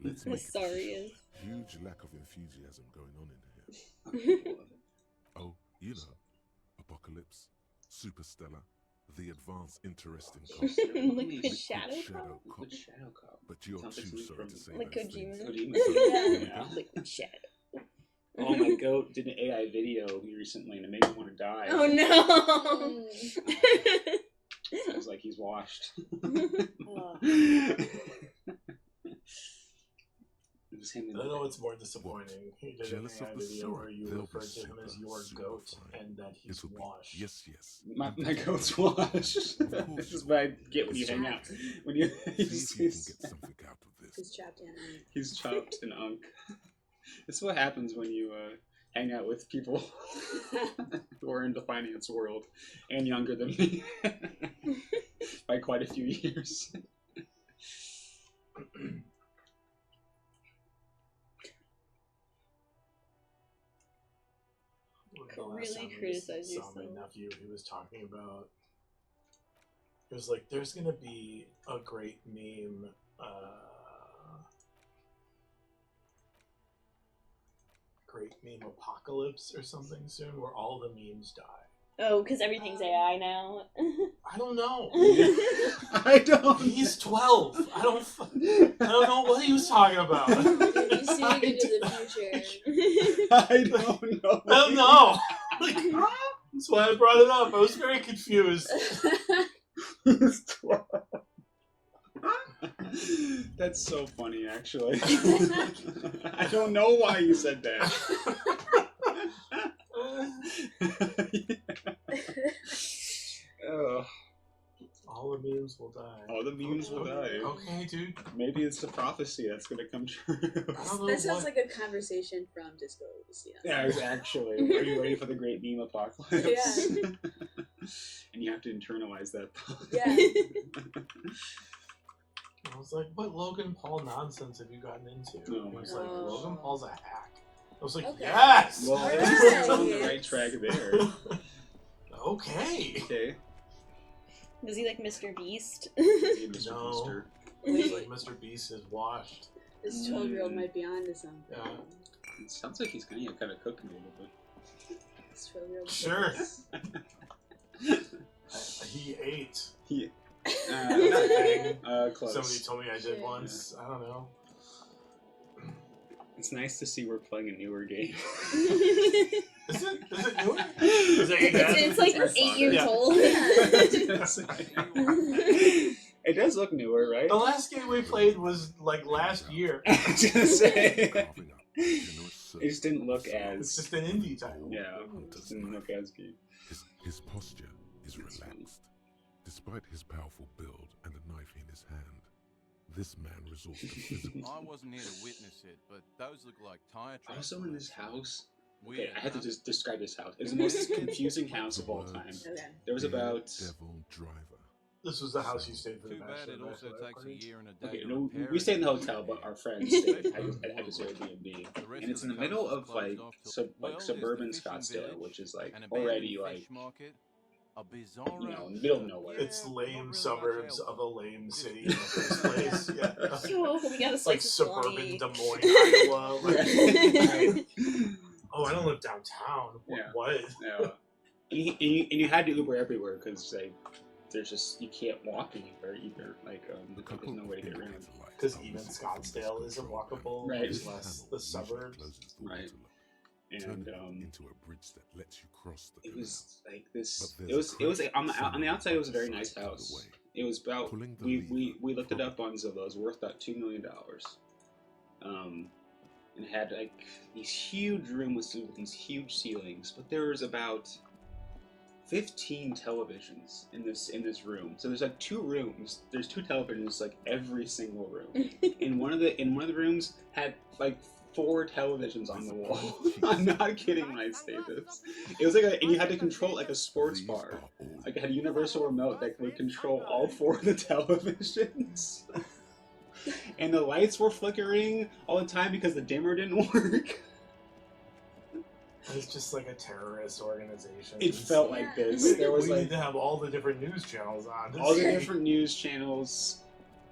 Speaker 5: Let's make it
Speaker 1: Sorry
Speaker 5: official.
Speaker 1: is.
Speaker 5: Huge lack of enthusiasm going on in here. Oh, Apocalypse, Superstellar, the advanced interesting cop.
Speaker 1: Liquid Shadow Cop?
Speaker 2: Liquid Shadow Cop.
Speaker 5: But you're
Speaker 2: Sounds like
Speaker 5: too
Speaker 2: something
Speaker 5: sorry
Speaker 2: from
Speaker 5: to say
Speaker 1: Like
Speaker 5: those
Speaker 1: Kojima.
Speaker 5: things.
Speaker 2: Yeah.
Speaker 1: Liquid Shadow.
Speaker 2: Oh, my goat did an AI video recently, and it made me want to die.
Speaker 1: Oh no!
Speaker 2: Sounds like he's washed.
Speaker 4: I don't know what's more disappointing. He did an AI video where you referred to him as your goat and that he's washed.
Speaker 5: Yes.
Speaker 2: My goat's washed. This is what I get when you hang out. When you
Speaker 5: See if you can get something out of this.
Speaker 3: He's chopped in.
Speaker 2: He's chopped and unk. This is what happens when you hang out with people who are in the finance world and younger than me by quite a few years.
Speaker 1: Really criticize yourself.
Speaker 4: My nephew, he was talking about. It was like, there's gonna be a great meme. Great meme apocalypse or something soon, where all the memes die.
Speaker 1: Oh, because everything's AI now.
Speaker 4: I don't know.
Speaker 2: I don't.
Speaker 4: He's 12. I don't know what he was talking about.
Speaker 3: You're seeing into the future.
Speaker 2: I don't know.
Speaker 4: I don't know. That's why I brought it up. I was very confused.
Speaker 2: He's 12. That's so funny, actually. I don't know why you said that. Oh.
Speaker 4: All the memes will die.
Speaker 2: All the memes will die.
Speaker 4: Okay, dude.
Speaker 2: Maybe it's the prophecy that's gonna come true.
Speaker 3: That sounds like a conversation from Disco Elysium.
Speaker 2: Yeah, actually. Are you ready for the great meme apocalypse?
Speaker 3: Yeah.
Speaker 2: And you have to internalize that thought.
Speaker 3: Yeah.
Speaker 4: I was like, what Logan Paul nonsense have you gotten into?
Speaker 2: Oh
Speaker 4: He
Speaker 2: my
Speaker 4: was like,
Speaker 3: God.
Speaker 4: Logan Paul's a hack. I was like,
Speaker 3: Okay.
Speaker 4: yes!
Speaker 2: Well,
Speaker 3: All
Speaker 2: it's on the
Speaker 3: right.
Speaker 2: right track there.
Speaker 4: Okay.
Speaker 2: Okay.
Speaker 1: Was he like Mr. Beast?
Speaker 2: Hey, Mr.
Speaker 4: No.
Speaker 2: Booster.
Speaker 4: It's like Mr. Beast is washed.
Speaker 3: This 12-year-old might be onto something.
Speaker 4: Yeah.
Speaker 2: It sounds like he's kind of cooking a little bit.
Speaker 3: This 12-year-old.
Speaker 4: Sure. He ate.
Speaker 2: He, close.
Speaker 4: Somebody told me I did
Speaker 3: Yeah.
Speaker 4: once. I don't know.
Speaker 2: It's nice to see we're playing a newer game.
Speaker 4: Is it newer? Is it
Speaker 1: It's like 8 years
Speaker 4: Yeah.
Speaker 1: old.
Speaker 2: It does look newer, right?
Speaker 4: The last game we played was like last year.
Speaker 2: I was gonna say.
Speaker 5: Carving up generous
Speaker 2: It just didn't look
Speaker 4: It's
Speaker 2: as.
Speaker 4: just an indie title.
Speaker 2: Yeah, it just didn't look as good.
Speaker 5: His posture is relaxed. Despite his powerful build and a knife in his hand, this man resorts to physical.
Speaker 12: I wasn't here to witness it, but those look like tire tracks.
Speaker 2: Also in this house. Okay,
Speaker 12: Weird,
Speaker 2: I have to
Speaker 12: huh?
Speaker 2: just describe this house. It's the most confusing house of all time.
Speaker 3: Okay.
Speaker 2: There was about.
Speaker 5: Devil driver.
Speaker 4: This was the house you stayed for the
Speaker 12: Too bad
Speaker 4: bachelor.
Speaker 12: it also takes a
Speaker 4: party.
Speaker 12: year and a day
Speaker 2: Okay,
Speaker 12: to
Speaker 2: no,
Speaker 12: repair
Speaker 2: we
Speaker 12: it.
Speaker 2: stayed in the hotel, but our friends stayed at this Airbnb,
Speaker 12: The rest
Speaker 2: and it's
Speaker 12: of
Speaker 2: in the
Speaker 12: the
Speaker 2: middle
Speaker 12: coast is
Speaker 2: of
Speaker 12: closed off till- well, there's the
Speaker 2: suburban
Speaker 12: fishing
Speaker 2: Scottsdale,
Speaker 12: village,
Speaker 2: which is like
Speaker 12: an
Speaker 2: already
Speaker 12: abandoned
Speaker 2: like
Speaker 12: fish market, a bizarre
Speaker 2: you know in the middle of nowhere.
Speaker 4: It's
Speaker 12: not
Speaker 4: lame
Speaker 12: really
Speaker 4: suburbs
Speaker 12: much
Speaker 4: of a lame city in the first place. Yeah.
Speaker 1: Yo, we got a
Speaker 4: It's like
Speaker 1: slice of
Speaker 4: suburban
Speaker 1: salami.
Speaker 4: Des Moines, Iowa. Like,
Speaker 2: Right.
Speaker 4: oh, I don't live downtown.
Speaker 2: Yeah.
Speaker 4: What?
Speaker 2: Yeah. And you had to Uber everywhere because like there's just you can't walk anywhere either. Like there's no way to get around.
Speaker 4: Because even Scottsdale isn't walkable,
Speaker 2: Right.
Speaker 4: much less the suburbs.
Speaker 2: Right. And
Speaker 5: into a bridge that lets you cross the
Speaker 2: it was like this.
Speaker 5: But
Speaker 2: It was
Speaker 5: there's a
Speaker 2: on
Speaker 5: crack
Speaker 2: the outside. It was a very nice
Speaker 5: somewhere
Speaker 2: house.
Speaker 5: away.
Speaker 2: It was about
Speaker 5: Pulling the
Speaker 2: we looked it up on Zillow. It was worth about $2 million. And it had like these huge rooms with these huge ceilings, but there was about 15 televisions in this room. So there's like 2 rooms. There's 2 televisions like every single room. In one of the rooms had like 4 televisions on the wall. I'm not kidding when I say this. It was like and you had to control like a sports bar. Like it had a universal remote that would control all 4 of the televisions. And the lights were flickering all the time because the dimmer didn't work.
Speaker 4: It's just like a terrorist organization.
Speaker 2: It felt like this. There was
Speaker 4: we
Speaker 2: like
Speaker 4: need to have all the different news channels on.
Speaker 2: all the different news channels.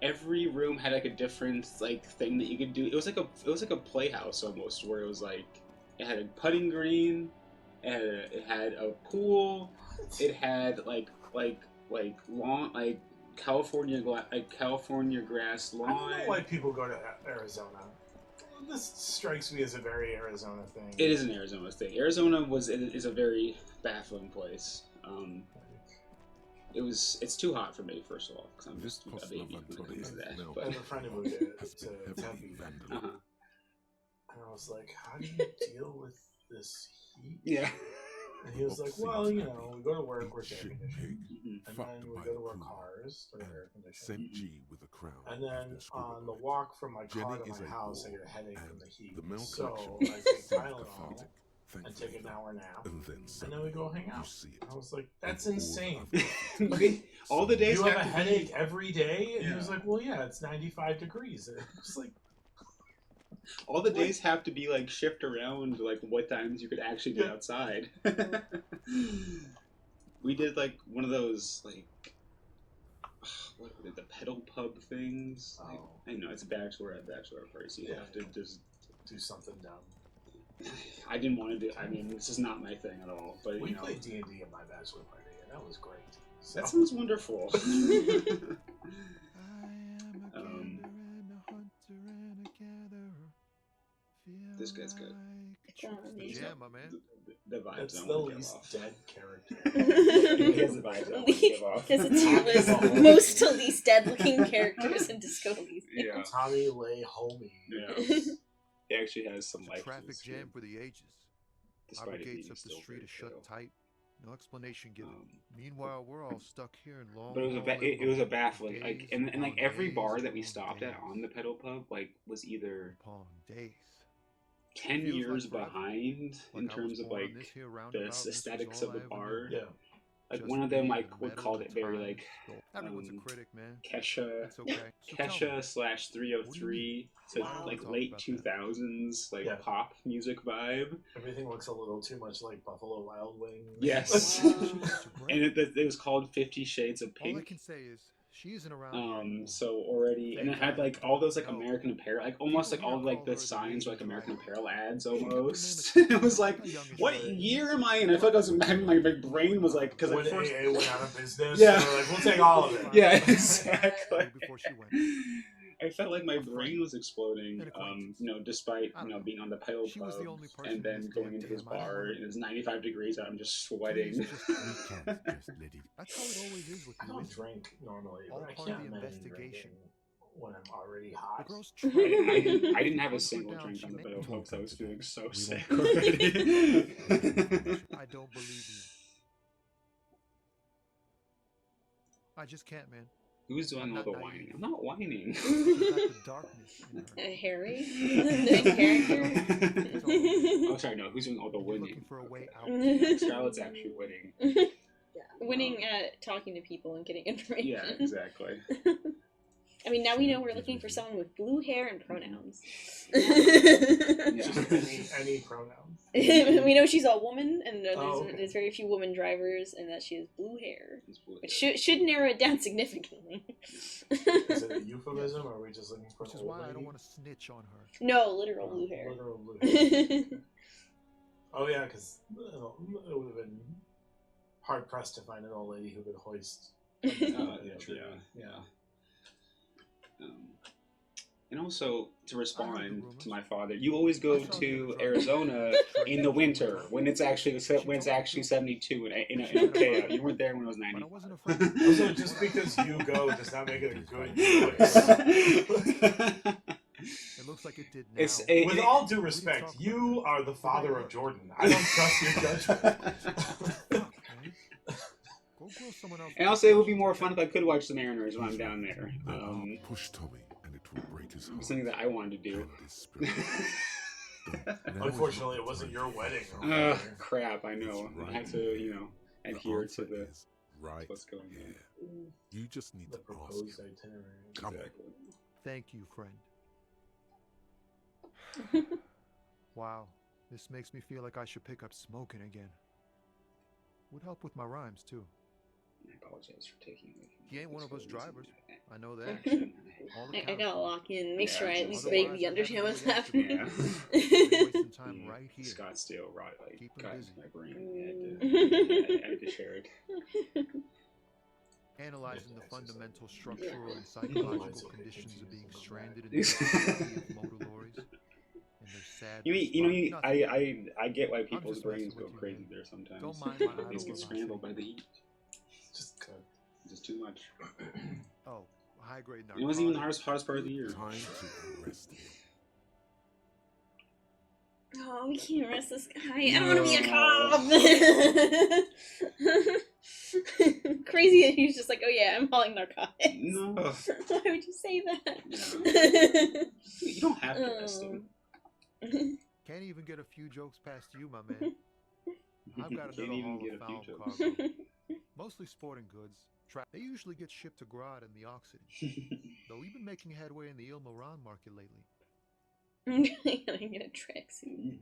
Speaker 2: Every room had like a different like thing that you could do. It was like a playhouse almost, where it was like it had a putting green, and it had a pool. It had like lawn California grass lawn.
Speaker 4: I don't know why people go to Arizona. This strikes me as a very Arizona thing.
Speaker 2: It is an Arizona thing. Arizona is a very baffling place. It's too hot for me, first of all, because I'm just a baby when it comes to that.
Speaker 4: But I have a friend who moved to Tempe,
Speaker 2: Uh-huh.
Speaker 4: and I was like, "How do you deal with this heat?"
Speaker 2: Yeah.
Speaker 4: And he was like, "Well, you know, we go to work, we're air conditioned,
Speaker 2: Mhm.
Speaker 4: and then we go to our cars, they're air conditioned,
Speaker 5: Sent G with a crown.
Speaker 4: and then on the walk from my car
Speaker 5: Jenny
Speaker 4: to
Speaker 5: is
Speaker 4: my
Speaker 5: a
Speaker 4: house, I
Speaker 5: ball,
Speaker 4: get a headache from
Speaker 5: and
Speaker 4: the heat.
Speaker 5: the male
Speaker 4: So
Speaker 5: collection
Speaker 4: I take
Speaker 5: is
Speaker 4: Tylenol
Speaker 5: cathartic,
Speaker 4: and take
Speaker 5: thankfully.
Speaker 4: an hour nap,
Speaker 5: And then
Speaker 4: and then we go hang
Speaker 5: you
Speaker 4: out.
Speaker 5: see it.
Speaker 4: I was like, "That's
Speaker 5: in all
Speaker 4: insane."
Speaker 5: other
Speaker 2: Okay, all the days
Speaker 4: You have a
Speaker 2: to be-
Speaker 4: headache every day? And he
Speaker 2: Yeah.
Speaker 4: was like, "Well, yeah, it's 95 degrees." And it's like,
Speaker 2: all the days have to be like shift around like what times you could actually be outside. We did like one of those like what were they, the pedal pub things. Like, I know it's a bachelor party, so you have to just
Speaker 4: do something dumb.
Speaker 2: I didn't want to do. I mean, this is not my thing at all. But
Speaker 4: We
Speaker 2: you know,
Speaker 4: played D&D at my bachelor party, and that was great. So.
Speaker 2: that sounds wonderful. This guy's good.
Speaker 1: It's
Speaker 8: Yeah, my man.
Speaker 2: The vibes
Speaker 4: That's
Speaker 2: don't
Speaker 4: the
Speaker 2: wanna give
Speaker 4: least
Speaker 2: off.
Speaker 4: dead character.
Speaker 2: He has the vibes I don't wanna give off.
Speaker 1: There's a tier list. Most to least dead looking characters in Disco Elysium.
Speaker 2: Yeah.
Speaker 4: Tommy Lay Homie.
Speaker 2: Yeah. He actually has some life.
Speaker 8: Traffic jam for the ages.
Speaker 2: Despite
Speaker 8: Harbor
Speaker 2: it
Speaker 8: gates
Speaker 2: being
Speaker 8: up the
Speaker 2: still
Speaker 8: street
Speaker 2: very
Speaker 8: are shut
Speaker 2: chill.
Speaker 8: tight. No explanation given. Meanwhile, we're all stuck here in long.
Speaker 2: But it was
Speaker 8: long
Speaker 2: it was a
Speaker 8: limbo.
Speaker 2: baffling like
Speaker 8: Days
Speaker 2: and like
Speaker 8: upon
Speaker 2: every
Speaker 8: days
Speaker 2: bar that we
Speaker 8: upon
Speaker 2: stopped at
Speaker 8: days
Speaker 2: on the pedal pub like was either
Speaker 8: upon days.
Speaker 2: 10
Speaker 8: Feels
Speaker 2: years
Speaker 8: like forever.
Speaker 2: behind in
Speaker 8: Like I was
Speaker 2: terms of
Speaker 8: born on
Speaker 2: like
Speaker 8: this here
Speaker 2: the
Speaker 8: roundabout, and this was
Speaker 2: aesthetics
Speaker 8: all
Speaker 2: of
Speaker 8: I
Speaker 2: the
Speaker 8: ever
Speaker 2: bar.
Speaker 8: knew.
Speaker 4: Yeah.
Speaker 2: like
Speaker 8: Just
Speaker 2: one of them
Speaker 8: being
Speaker 2: like
Speaker 8: in the
Speaker 2: would
Speaker 8: middle
Speaker 2: call
Speaker 8: of
Speaker 2: it
Speaker 8: the
Speaker 2: very
Speaker 8: time.
Speaker 2: like
Speaker 8: Everyone's a critic, man.
Speaker 2: Kesha
Speaker 8: It's okay. So tell me,
Speaker 2: Kesha slash 303 to
Speaker 3: Wow.
Speaker 2: like
Speaker 8: Talk
Speaker 2: late
Speaker 8: about
Speaker 2: 2000s like
Speaker 4: Yeah.
Speaker 2: pop music vibe.
Speaker 4: Everything looks a little too much like Buffalo Wild Wings.
Speaker 2: Yes.
Speaker 3: Wow.
Speaker 8: She used to break.
Speaker 2: And it was called 50 Shades of
Speaker 8: All I
Speaker 2: Pink.
Speaker 8: can say is she isn't around here anymore.
Speaker 2: So already, and it
Speaker 8: Thank
Speaker 2: had
Speaker 8: God.
Speaker 2: like all those like
Speaker 8: No.
Speaker 2: American Apparel, like almost like
Speaker 8: People
Speaker 2: all of
Speaker 8: here
Speaker 2: like
Speaker 8: call
Speaker 2: the
Speaker 8: her the
Speaker 2: signs were like
Speaker 8: lady
Speaker 2: American
Speaker 8: driver.
Speaker 2: Apparel ads
Speaker 8: She kept her name
Speaker 2: almost.
Speaker 8: a
Speaker 2: It was like,
Speaker 8: a youngish
Speaker 2: what
Speaker 8: lady.
Speaker 2: year am I in? I feel like I was my brain was like, because
Speaker 4: When
Speaker 2: at first,
Speaker 4: AA went out of business,
Speaker 2: Yeah.
Speaker 4: they were like, we'll take all of it.
Speaker 2: yeah, exactly.
Speaker 8: Way before she went.
Speaker 2: I felt like my
Speaker 8: A friend?
Speaker 2: brain was exploding,
Speaker 8: An acquaintance?
Speaker 2: despite
Speaker 8: I don't know.
Speaker 2: being on the pedal
Speaker 8: She was
Speaker 2: club
Speaker 8: the only person
Speaker 2: and
Speaker 8: in
Speaker 2: then
Speaker 8: this
Speaker 2: going
Speaker 8: damn
Speaker 2: into his
Speaker 8: town I didn't
Speaker 2: bar
Speaker 8: wanna-
Speaker 2: and it's 95 degrees out. I'm just
Speaker 8: Please
Speaker 2: sweating.
Speaker 8: just
Speaker 9: We can't just let it.
Speaker 8: That's how it always is with
Speaker 4: I
Speaker 8: you,
Speaker 4: don't
Speaker 8: isn't it?
Speaker 4: drink normally,
Speaker 8: All
Speaker 4: but I
Speaker 8: part of
Speaker 4: can't
Speaker 8: the
Speaker 4: imagine
Speaker 8: investigation.
Speaker 4: drinking when I'm already
Speaker 8: The
Speaker 4: hot.
Speaker 8: girl's
Speaker 2: I
Speaker 8: trying.
Speaker 2: didn't have a
Speaker 8: Put
Speaker 2: single
Speaker 8: down,
Speaker 2: drink
Speaker 8: she
Speaker 2: on the
Speaker 8: may-
Speaker 2: pedal club because I was
Speaker 9: to
Speaker 2: feeling
Speaker 9: that.
Speaker 2: so
Speaker 9: We
Speaker 2: sick
Speaker 9: won't-
Speaker 2: already.
Speaker 8: I don't believe you. I just can't, man.
Speaker 2: Who's doing
Speaker 8: I'm
Speaker 2: all
Speaker 8: not
Speaker 2: the
Speaker 8: naive.
Speaker 2: whining? I'm not whining.
Speaker 8: She's got the darkness in her.
Speaker 1: Harry, the character.
Speaker 2: Oh, sorry, no. Who's doing all the
Speaker 8: You're
Speaker 2: winning?
Speaker 8: looking for a way out.
Speaker 2: Scarlett's actually winning.
Speaker 3: Yeah.
Speaker 1: Winning at talking to people and getting information.
Speaker 2: Yeah, exactly.
Speaker 1: I mean, now we know we're looking for someone with blue hair and pronouns.
Speaker 4: Just any pronoun.
Speaker 1: We know she's a woman, and
Speaker 4: okay.
Speaker 1: there's very few women drivers, and that she has blue hair,
Speaker 2: It's blue
Speaker 1: which
Speaker 2: hair.
Speaker 1: should narrow it down significantly.
Speaker 4: Is it a euphemism, or are we just looking for
Speaker 8: Which
Speaker 4: an
Speaker 8: is
Speaker 4: old
Speaker 8: why I
Speaker 4: lady?
Speaker 8: don't want to snitch on her.
Speaker 1: No, literal blue hair.
Speaker 4: Literal blue hair. Oh yeah, because it would have been hard pressed to find an old lady who could hoist.
Speaker 2: Yeah, true. Yeah. And also, to respond to my father, you always go to Arizona in the winter when it's actually 72 in Okaya. You weren't there when it was 90.
Speaker 8: But I wasn't afraid.
Speaker 4: Also, just because you go does not make it a good choice.
Speaker 8: It looks like it did now.
Speaker 4: With all due respect, you are the father of Jordan. I don't trust your judgment.
Speaker 8: Go grill someone else.
Speaker 2: And also, it would be more fun if I could watch the Mariners when I'm down there.
Speaker 5: Push Tommy, and it will break his heart.
Speaker 2: Something that I wanted to do.
Speaker 5: And his spirit.
Speaker 4: Unfortunately, it wasn't your wedding.
Speaker 2: Crap, I know. I have to, adhere to the
Speaker 5: right
Speaker 2: what's going on.
Speaker 5: here. You just need
Speaker 4: The
Speaker 5: to ask
Speaker 4: proposed
Speaker 5: him.
Speaker 4: itinerary.
Speaker 5: Come on.
Speaker 8: Thank you, friend. Wow, this makes me feel like I should pick up smoking again. Would help with my rhymes, too.
Speaker 2: I apologize for taking away from
Speaker 8: He ain't one of us drivers. I know that.
Speaker 2: action.
Speaker 8: All the
Speaker 1: I
Speaker 8: counts.
Speaker 1: gotta lock in, make
Speaker 2: Yeah,
Speaker 1: sure I at least
Speaker 8: otherwise
Speaker 1: vaguely
Speaker 8: I'd
Speaker 1: understand
Speaker 8: have
Speaker 1: what's
Speaker 8: to wait extra
Speaker 1: happening.
Speaker 8: Wasting time right here.
Speaker 2: Scottsdale, right? Like,
Speaker 8: Keep him
Speaker 2: got
Speaker 8: busy.
Speaker 2: my brain. I had to share it.
Speaker 8: Analyzing the fundamental structural and psychological conditions of being stranded in the city of motor lorries and their sad.
Speaker 2: I get why people's
Speaker 8: just
Speaker 2: brains
Speaker 8: messing
Speaker 2: go
Speaker 8: with you,
Speaker 2: crazy
Speaker 8: man.
Speaker 2: there sometimes.
Speaker 8: Don't mind my
Speaker 2: Things
Speaker 8: idle
Speaker 2: get scrambled by the heat. Just too much.
Speaker 8: Oh, high grade
Speaker 2: It wasn't even the hottest part of the year.
Speaker 5: Time to arrest him.
Speaker 1: Oh, we can't arrest this guy. I don't want to be a cop. Crazy that he's just like, oh yeah, I'm hauling narcotics.
Speaker 2: No.
Speaker 1: Why would you say that?
Speaker 2: You don't have to arrest him.
Speaker 8: Can't even get a few jokes past you, my man. I've got
Speaker 2: Can't
Speaker 8: another
Speaker 2: even
Speaker 8: haul
Speaker 2: get
Speaker 8: of
Speaker 2: a few
Speaker 8: found
Speaker 2: jokes.
Speaker 8: cargo. Mostly sporting goods. They usually get shipped to Grad and the Oxygen. Though we've been making headway in the Il Moran market lately.
Speaker 1: I'm gonna get a tracksuit.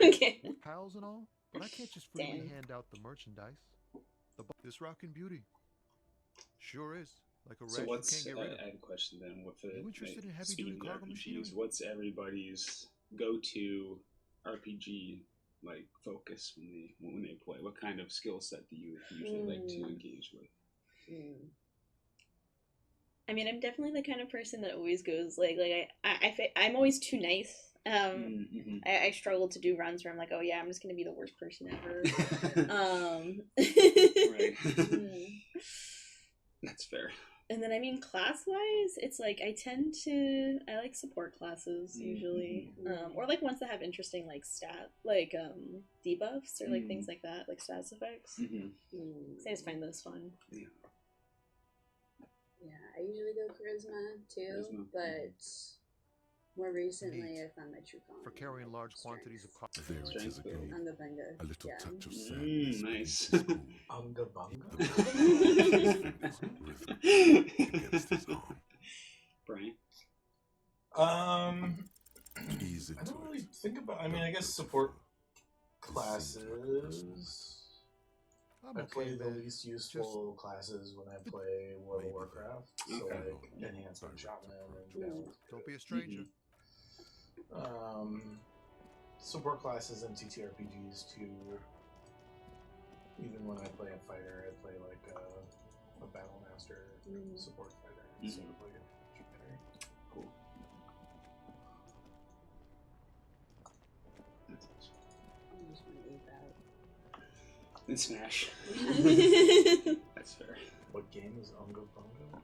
Speaker 1: Okay.
Speaker 8: We're pals and all, but I can't just freely hand out the merchandise. This rockin' beauty. Sure is. Like a
Speaker 2: So
Speaker 8: rat
Speaker 2: what's
Speaker 8: you can't get rid
Speaker 2: I
Speaker 8: of.
Speaker 2: had a question then. What for
Speaker 8: You interested in heavy-duty
Speaker 2: speaking of
Speaker 8: cargo
Speaker 2: RPGs,
Speaker 8: machinery?
Speaker 2: what's everybody's go-to RPG like focus when they play? What kind of skill set do you usually like to engage with?
Speaker 1: I mean, I'm definitely the kind of person that always goes I'm always too nice. I struggle to do runs where I'm like, oh yeah, I'm just gonna be the worst person ever.
Speaker 2: Right. That's fair.
Speaker 1: And then I mean, class wise, it's like I like support classes usually, or like ones that have interesting like debuffs or like things like that, like status effects. So I just find those fun.
Speaker 3: Yeah, I usually go charisma too, but More recently, I found my true calling.
Speaker 8: For carrying large quantities of copper.
Speaker 5: There it is again.
Speaker 3: Unga bunga.
Speaker 5: A little
Speaker 3: Yeah.
Speaker 5: touch of sadness.
Speaker 2: Nice.
Speaker 4: Unga bunga.
Speaker 5: Against his arm.
Speaker 2: Brian?
Speaker 5: Ease
Speaker 4: I
Speaker 5: into
Speaker 4: don't really
Speaker 5: it.
Speaker 4: think about. I mean, I guess support classes. I play the least useful classes when I play World of Warcraft. So like enhancement shaman and
Speaker 8: Don't be a stranger.
Speaker 4: Support classes in TTRPGs too. Even when I play a fighter, I play like a battle master support fighter instead of like a fighter.
Speaker 2: Cool.
Speaker 3: I just want to ape out.
Speaker 2: In Smash. That's fair.
Speaker 4: What game is Unga Bunga?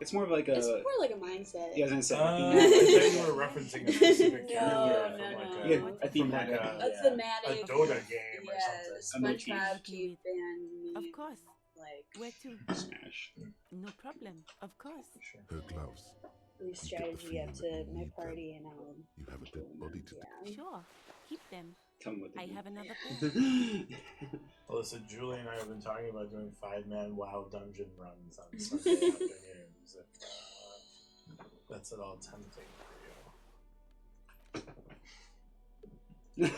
Speaker 2: It's more of like a.
Speaker 3: It's more like a mindset.
Speaker 2: Yeah, I was gonna say.
Speaker 4: I thought you were referencing a specific character from like a,
Speaker 2: Yeah, I think
Speaker 4: from like
Speaker 3: a thematic
Speaker 4: a Dota game or something.
Speaker 3: SpongeBob keep and
Speaker 13: Of course.
Speaker 3: like
Speaker 13: Where to?
Speaker 2: Smash.
Speaker 13: No problem. Of course.
Speaker 5: Her gloves.
Speaker 3: leave strategy up to my party and I'll.
Speaker 5: You have a dead body to
Speaker 13: Sure. Keep them.
Speaker 2: Tell me what
Speaker 13: I
Speaker 2: they do.
Speaker 13: have another pair.
Speaker 4: Alyssa, Julie and I have been talking about doing 5-man WoW dungeon runs on Sunday afternoons. If that's at all tempting for you.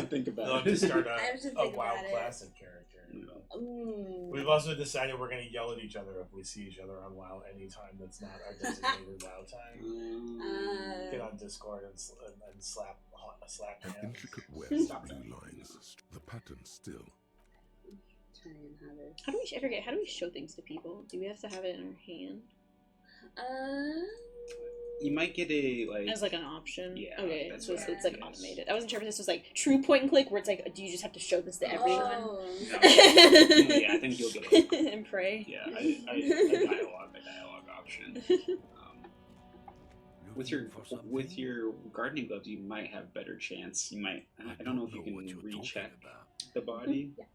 Speaker 2: Think about
Speaker 4: Love
Speaker 2: it.
Speaker 4: to start
Speaker 3: I have to
Speaker 4: a
Speaker 3: think
Speaker 4: WoW
Speaker 3: about it.
Speaker 4: classic character.
Speaker 3: Ooh.
Speaker 4: We've also decided we're going to yell at each other if we see each other on WoW anytime that's not our designated WoW time. Get on Discord and slap
Speaker 5: An
Speaker 4: hands.
Speaker 5: intricate web
Speaker 4: Stop
Speaker 5: of
Speaker 4: that.
Speaker 5: blue lines. The pattern still.
Speaker 3: Try and have it.
Speaker 1: How do we? I forget. How do we show things to people? Do we have to have it in our hand
Speaker 2: You might get a like.
Speaker 1: as like an option?
Speaker 2: Yeah,
Speaker 1: Okay,
Speaker 2: that's
Speaker 1: so
Speaker 2: what
Speaker 1: it's
Speaker 2: I
Speaker 1: like
Speaker 2: guess.
Speaker 1: automated. I wasn't sure if this was like true point and click, where it's like, do you just have to show this to everyone?
Speaker 3: Oh.
Speaker 2: No, yeah, I think you'll get it.
Speaker 1: And pray.
Speaker 2: Yeah, a dialogue option. With your gardening gloves, you might have better chance. You might. I don't know if you can recheck the body.
Speaker 3: Yeah.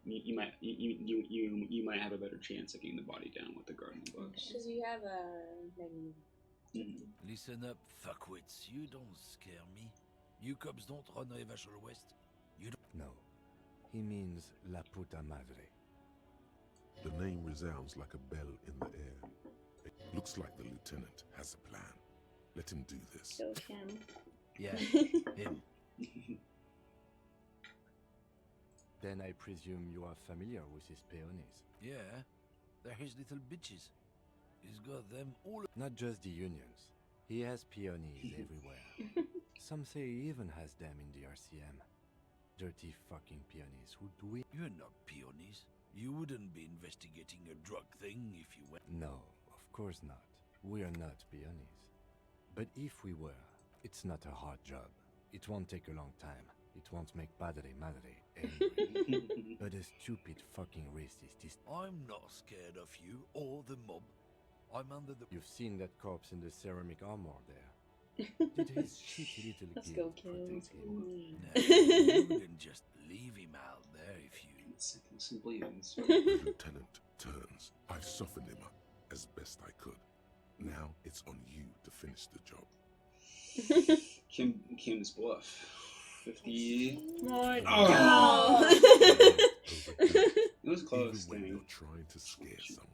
Speaker 2: You might have a better chance of getting the body down with the gardening gloves.
Speaker 3: Because you have a.
Speaker 14: Listen up, fuckwits. You don't scare me. You cubs don't run Revachol West. You don't.
Speaker 9: No. He means La Puta Madre.
Speaker 5: The name resounds like a bell in the air. It looks like the lieutenant has a plan. Let him do this.
Speaker 1: Go Kim.
Speaker 14: Yeah, him.
Speaker 9: Then I presume you are familiar with his peonies.
Speaker 14: Yeah, they're his little bitches. He's got them all.
Speaker 9: Not just the unions. He has peonies everywhere. Some say he even has them in the RCM. Dirty fucking peonies. Who do we?
Speaker 14: You're not peonies. You wouldn't be investigating a drug thing if you went.
Speaker 9: No, of course not. We are not peonies. But if we were, it's not a hard job. It won't take a long time. It won't make Padre Madre angry. But a stupid fucking racist is...
Speaker 14: I'm not scared of you or the mob. I'm under the.
Speaker 9: You've seen that corpse in the ceramic armor there. Did his shitty little
Speaker 1: Let's
Speaker 9: kid
Speaker 1: go, Kim.
Speaker 9: protect him?
Speaker 14: No, you wouldn't just leave him out there if you.
Speaker 2: Simply
Speaker 5: The lieutenant turns. I've softened him up as best I could. Now it's on you to finish the job.
Speaker 2: Kim's bluff. 50.
Speaker 1: Oh,
Speaker 2: Oh. It was close.
Speaker 5: Even when
Speaker 2: Dang.
Speaker 5: you're trying to scare someone,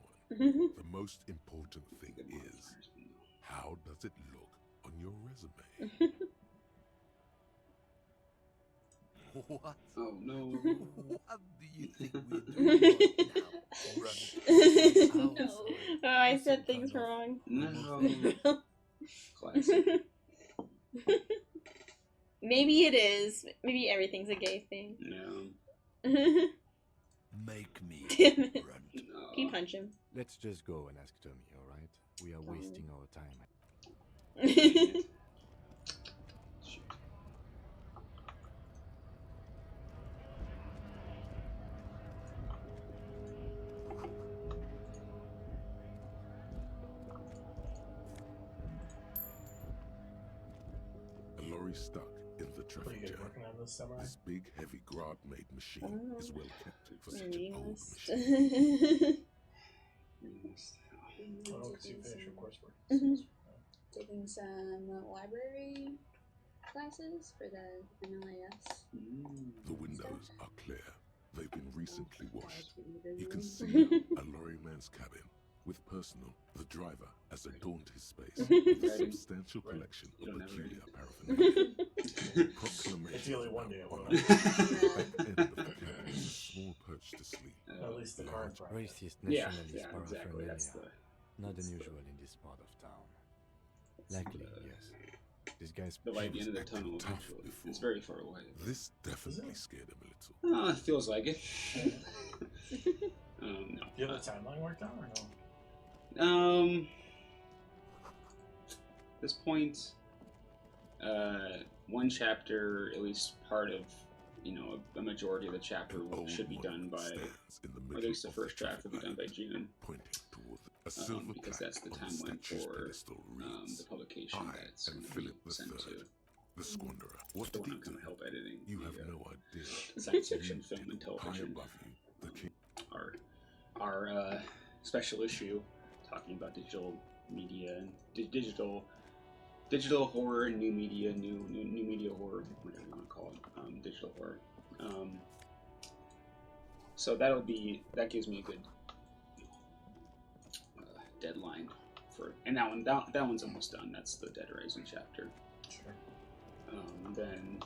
Speaker 5: the most important thing is, how does it look on your resume?
Speaker 14: What?
Speaker 2: Oh no.
Speaker 14: What do you think we're doing right now?
Speaker 1: No. Oh, I said things wrong.
Speaker 2: No. Classic.
Speaker 1: Maybe it is. Maybe everything's a gay thing.
Speaker 2: No.
Speaker 14: Make me
Speaker 1: Damn it.
Speaker 14: run.
Speaker 2: No.
Speaker 1: Can you punch him?
Speaker 9: Let's just go and ask Tommy, alright? We are wasting our time.
Speaker 2: Shoot.
Speaker 5: A lorry stuck in the
Speaker 4: Pretty
Speaker 5: traffic
Speaker 4: good
Speaker 5: jam.
Speaker 4: working on this summer.
Speaker 5: This big, heavy Grad-made machine is well kept for such an old
Speaker 1: Meanest.
Speaker 5: machine.
Speaker 4: Oh, because you finished your coursework.
Speaker 3: Taking some library classes for the MLAS.
Speaker 5: The windows are clear. They've been recently washed. You can see a lorryman's cabin. With personal, the driver has adorned his space with a substantial collection of peculiar paraphernalia. Proclamation.
Speaker 4: It's the only one day
Speaker 5: on
Speaker 4: at
Speaker 5: the back end of the cabin is a small perch to sleep.
Speaker 4: At least the current
Speaker 9: Racist
Speaker 2: Yeah,
Speaker 9: nationalist
Speaker 2: yeah, exactly.
Speaker 9: paraphernalia.
Speaker 2: That's
Speaker 9: Not unusual in this part of town. Likely, yes. This guy's
Speaker 2: the light at the end of the tunnel. Eventually, it's very far away.
Speaker 5: This definitely scared him a little.
Speaker 2: It feels like it. No.
Speaker 4: Do you have the timeline worked out or no?
Speaker 2: This point, one chapter, at least part of, a majority of the chapter should be done by, or at least the first draft will be done by June. Because that's the timeline for the publication that's going to be sent to.
Speaker 5: The Squanderer.
Speaker 2: What the one I'm going to help editing.
Speaker 5: You have no idea.
Speaker 2: Science fiction, film, and television. Our special issue talking about digital media and digital horror and new media, new media horror, whatever you want to call it, digital horror. So that gives me a good deadline for, and that one's almost done. That's the Dead Rising chapter.
Speaker 4: Sure.
Speaker 2: Then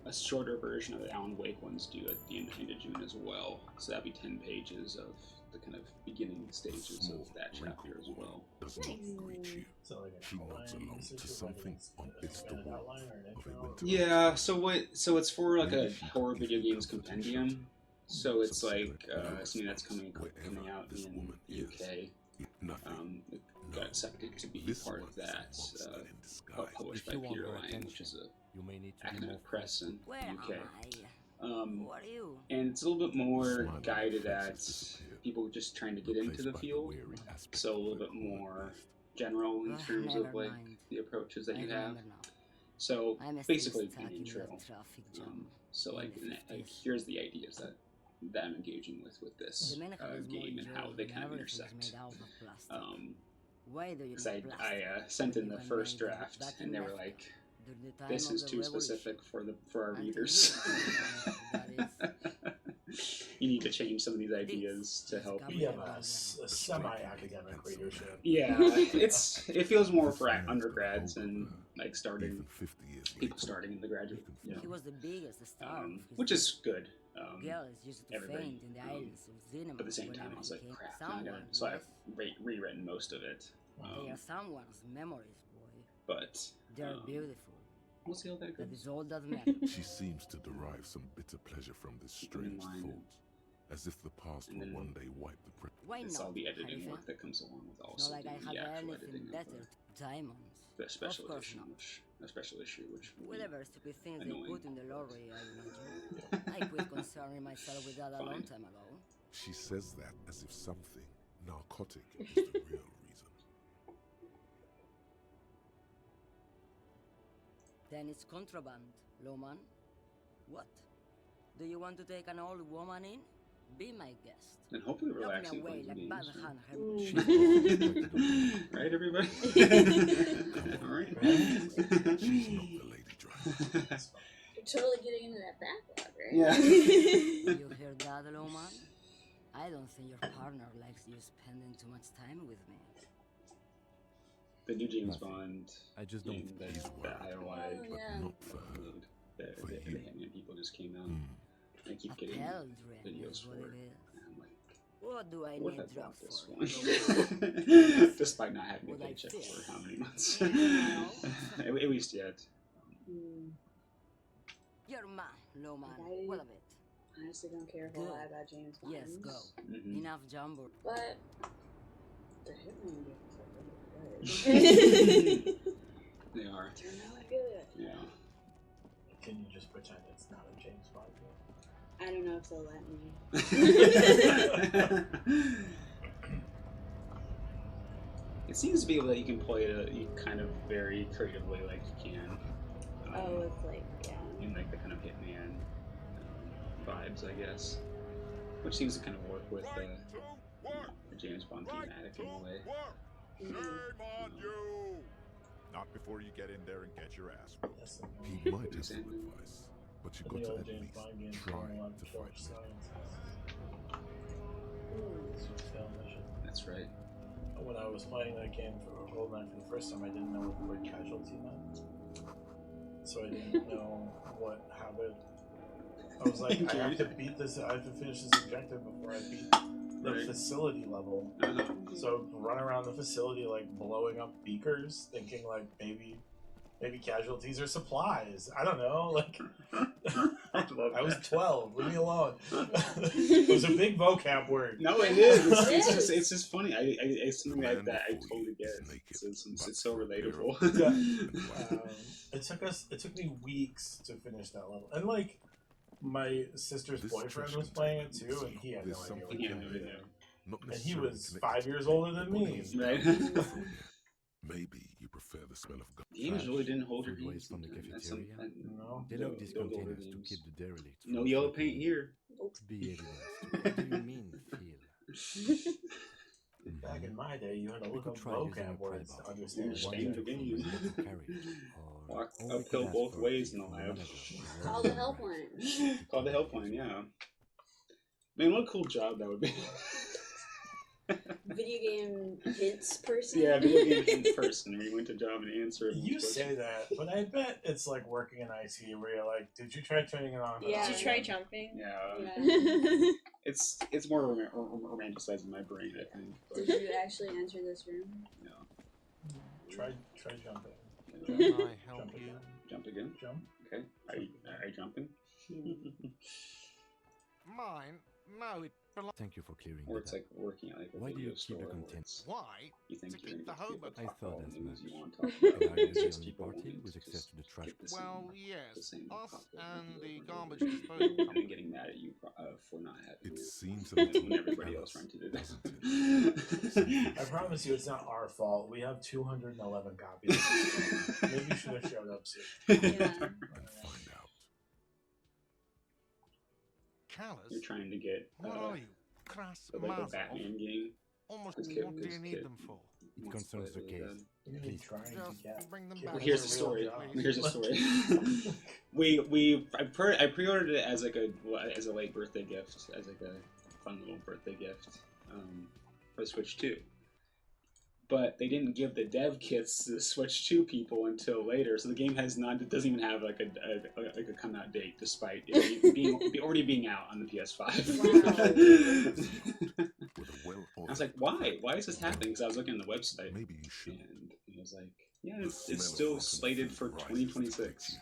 Speaker 2: a shorter version of the Alan Wake one's due at the end of June as well. So that'll be 10 pages of the kind of beginning stages of that chapter as well.
Speaker 5: Does not greet you.
Speaker 4: So like
Speaker 5: She nods along to something on its the wall of a winter.
Speaker 2: Yeah. So it's for like a horror video games compendium. So it's like something that's coming out in the UK. It got accepted to be part of that, published by Peter Lang, which is a academic press in the UK. And it's a little bit more guided at people just trying to get into the field, so a little bit more general in terms of like the approaches that you have. So basically an intro. So like here's the ideas that I'm engaging with this game and how they kind of intersect. Because I sent in the first draft and they were like, "This is too specific for our readers. You need to change some of these ideas to help."
Speaker 4: You have a semi-academic readership.
Speaker 2: Yeah, it feels more for undergrads and like people starting in the graduate,
Speaker 15: He was the biggest star.
Speaker 2: which is good.
Speaker 15: Girls used to faint in the islands of cinema.
Speaker 2: But at the same time, I was like, crap. So I've rewritten most of it.
Speaker 15: They are someone's memories, boy.
Speaker 2: But
Speaker 15: they're beautiful.
Speaker 2: We'll see how that goes.
Speaker 15: That is all that matters.
Speaker 5: She seems to derive some bitter pleasure from this strange thought, as if the past will one day wipe the present.
Speaker 15: Why
Speaker 2: it's
Speaker 15: not?
Speaker 2: all the editing work that comes along with also
Speaker 15: Not like I
Speaker 2: the
Speaker 15: have
Speaker 2: actual
Speaker 15: anything
Speaker 2: editing
Speaker 15: better.
Speaker 2: of
Speaker 15: Diamonds.
Speaker 2: the special
Speaker 15: Of course
Speaker 2: edition,
Speaker 15: not.
Speaker 2: a special issue, which will be
Speaker 15: Whatever stupid things
Speaker 2: annoying.
Speaker 15: they put in the lorry, I imagine. I quit concerning myself with that a long time ago.
Speaker 5: She says that as if something narcotic is the real reason.
Speaker 15: Then it's contraband, Lowman. What? Do you want to take an old woman in? Be my guest.
Speaker 2: And hopefully
Speaker 15: Lock me
Speaker 2: relaxing
Speaker 15: away
Speaker 2: playing
Speaker 15: like
Speaker 2: games.
Speaker 15: bad hand.
Speaker 2: Right, everybody? Alright.
Speaker 5: She's not the lady driver.
Speaker 3: You're totally getting into that backlog, right?
Speaker 2: Yeah.
Speaker 15: You hear that, Lowman? I don't think your partner likes you spending too much time with me.
Speaker 2: The new James Bond
Speaker 9: I just
Speaker 2: game
Speaker 9: don't.
Speaker 2: that IOI
Speaker 5: Not for her.
Speaker 2: the
Speaker 5: For you.
Speaker 2: Hitman people just came out. I keep
Speaker 15: A
Speaker 2: getting
Speaker 15: Peldrin
Speaker 2: videos
Speaker 15: is what
Speaker 2: for
Speaker 15: it
Speaker 2: it.
Speaker 15: is.
Speaker 2: And I'm like,
Speaker 15: What do I
Speaker 2: what
Speaker 15: need
Speaker 2: if I bought
Speaker 15: drugs
Speaker 2: this
Speaker 15: for?
Speaker 2: one? Despite not having a
Speaker 15: Would I
Speaker 2: paycheck
Speaker 15: fit?
Speaker 2: for how many months?
Speaker 15: No.
Speaker 2: At least yet.
Speaker 15: You're mine, Lowman.
Speaker 3: I
Speaker 15: What of it?
Speaker 3: honestly don't care a whole
Speaker 15: Good.
Speaker 3: lot about James Bond.
Speaker 15: Yes, go.
Speaker 2: Mhm.
Speaker 15: Enough jumbo.
Speaker 3: But the Hitman games are really good.
Speaker 2: They are.
Speaker 3: They're really good.
Speaker 2: Yeah.
Speaker 4: Can you just pretend it's not a James Bond game?
Speaker 3: I don't know if they'll let me.
Speaker 2: It seems to be able that you can play it kind of very creatively, like you can.
Speaker 3: Oh, it's like, yeah.
Speaker 2: In like the kind of Hitman vibes, I guess. Which seems to kind of work with A James Bond thematic in a way.
Speaker 5: Shame on you! Not before you get in there and get your ass whooped.
Speaker 4: Yes,
Speaker 5: He might have some advice, but you got
Speaker 4: the
Speaker 5: to
Speaker 4: old
Speaker 5: at
Speaker 4: James
Speaker 5: least
Speaker 4: Bond game
Speaker 5: try
Speaker 4: calling on
Speaker 5: to
Speaker 4: George
Speaker 5: fight me.
Speaker 4: Failed mission.
Speaker 2: That's right.
Speaker 4: When I was playing that game for GoldenEye for the first time, I didn't know what the word casualty meant. So I didn't know how to. I was like, I have to beat this. I have to finish this objective before I beat the facility level. So run around the facility like blowing up beakers, thinking like maybe casualties are supplies. I don't know. Like I was 12. Leave me alone. It was a big vocab word.
Speaker 2: No, it is. It's just funny. It's something like that. I totally get. It's so relatable.
Speaker 4: It took me weeks to finish that level, and like my sister's boyfriend was playing it too, and he had no idea what he was doing. And he was 5 years older than me.
Speaker 2: Right.
Speaker 5: Maybe you prefer the smell of gun.
Speaker 2: Games really didn't hold your games.
Speaker 9: From the cafeteria.
Speaker 4: No.
Speaker 9: They lock these containers to keep the derelict.
Speaker 2: No yellow paint here.
Speaker 9: Be evidence. What do you mean, feel?
Speaker 4: Back in my day, you had to look up vocab words to understand.
Speaker 2: Walk uphill both ways in the lab.
Speaker 3: Call the helpline.
Speaker 2: Call the helpline, yeah. Man, what a cool job that would be.
Speaker 3: Video game hints person?
Speaker 2: Yeah, video game hint person. We went to job and answer.
Speaker 4: You say that, but I bet it's like working in IT where you're like, did you try turning it on?
Speaker 1: Yeah. Did you try jumping?
Speaker 2: Yeah. It's more romanticized in my brain, I think.
Speaker 3: Did you actually enter this room?
Speaker 2: No.
Speaker 4: Try jumping.
Speaker 10: Can I help you?
Speaker 2: Jump again?
Speaker 4: Jump.
Speaker 2: Okay. Are you jumping?
Speaker 10: Mine? No, it belongs.
Speaker 9: Thank you for clearing
Speaker 2: Or
Speaker 9: that
Speaker 2: it's
Speaker 9: up.
Speaker 2: like working at like a
Speaker 9: Why do
Speaker 2: video
Speaker 9: you keep
Speaker 2: store
Speaker 9: a
Speaker 2: where
Speaker 9: content?
Speaker 2: it's-
Speaker 10: Why?
Speaker 2: You think
Speaker 10: To
Speaker 2: you're
Speaker 10: keep
Speaker 2: gonna
Speaker 10: the
Speaker 2: get
Speaker 10: home.
Speaker 9: I thought as
Speaker 2: news
Speaker 9: much.
Speaker 2: you want to talk
Speaker 9: But
Speaker 2: about.
Speaker 9: are you the
Speaker 2: Just
Speaker 9: only
Speaker 2: people
Speaker 9: party
Speaker 2: wanting
Speaker 9: with
Speaker 2: to
Speaker 9: access
Speaker 2: just
Speaker 9: to the trash?
Speaker 2: get the same
Speaker 10: Well,
Speaker 2: the
Speaker 10: yes.
Speaker 2: same
Speaker 10: Us
Speaker 2: cocktail
Speaker 10: and
Speaker 2: over
Speaker 10: the
Speaker 2: and
Speaker 10: garbage
Speaker 2: over
Speaker 10: disposal
Speaker 2: and then
Speaker 10: company.
Speaker 2: getting mad at you for not having
Speaker 5: It
Speaker 2: it.
Speaker 5: seems a little
Speaker 2: when everybody else
Speaker 5: callous,
Speaker 2: rented it.
Speaker 5: doesn't it?
Speaker 4: I promise you, it's not our fault. We have 211 copies. Maybe you should have showed up soon.
Speaker 3: Yeah.
Speaker 5: And find out.
Speaker 10: Callous?
Speaker 2: You're trying to get
Speaker 10: What are you? Crass
Speaker 2: the Lego
Speaker 10: Mazel?
Speaker 2: Batman game.
Speaker 10: Almost
Speaker 2: This
Speaker 10: what
Speaker 2: kid-
Speaker 10: do you
Speaker 2: this
Speaker 10: need
Speaker 2: kid-
Speaker 10: them for?
Speaker 9: It concerns the case.
Speaker 4: You're
Speaker 9: Please.
Speaker 4: trying to get.
Speaker 10: Just bring them
Speaker 4: Well,
Speaker 10: back.
Speaker 2: Well, here's the
Speaker 10: for a
Speaker 2: story.
Speaker 10: real job.
Speaker 2: Here's the story. I pre-ordered it as like a late birthday gift, as like a fun little birthday gift for the Switch 2. But they didn't give the dev kits to the Switch 2 people until later, so the game it doesn't even have like a come out date, despite it already being out on the PS5. I was like, why? Why is this happening? Because I was looking at the website,
Speaker 5: Maybe you should.
Speaker 2: and it was like, yeah, it's still slated for 2026.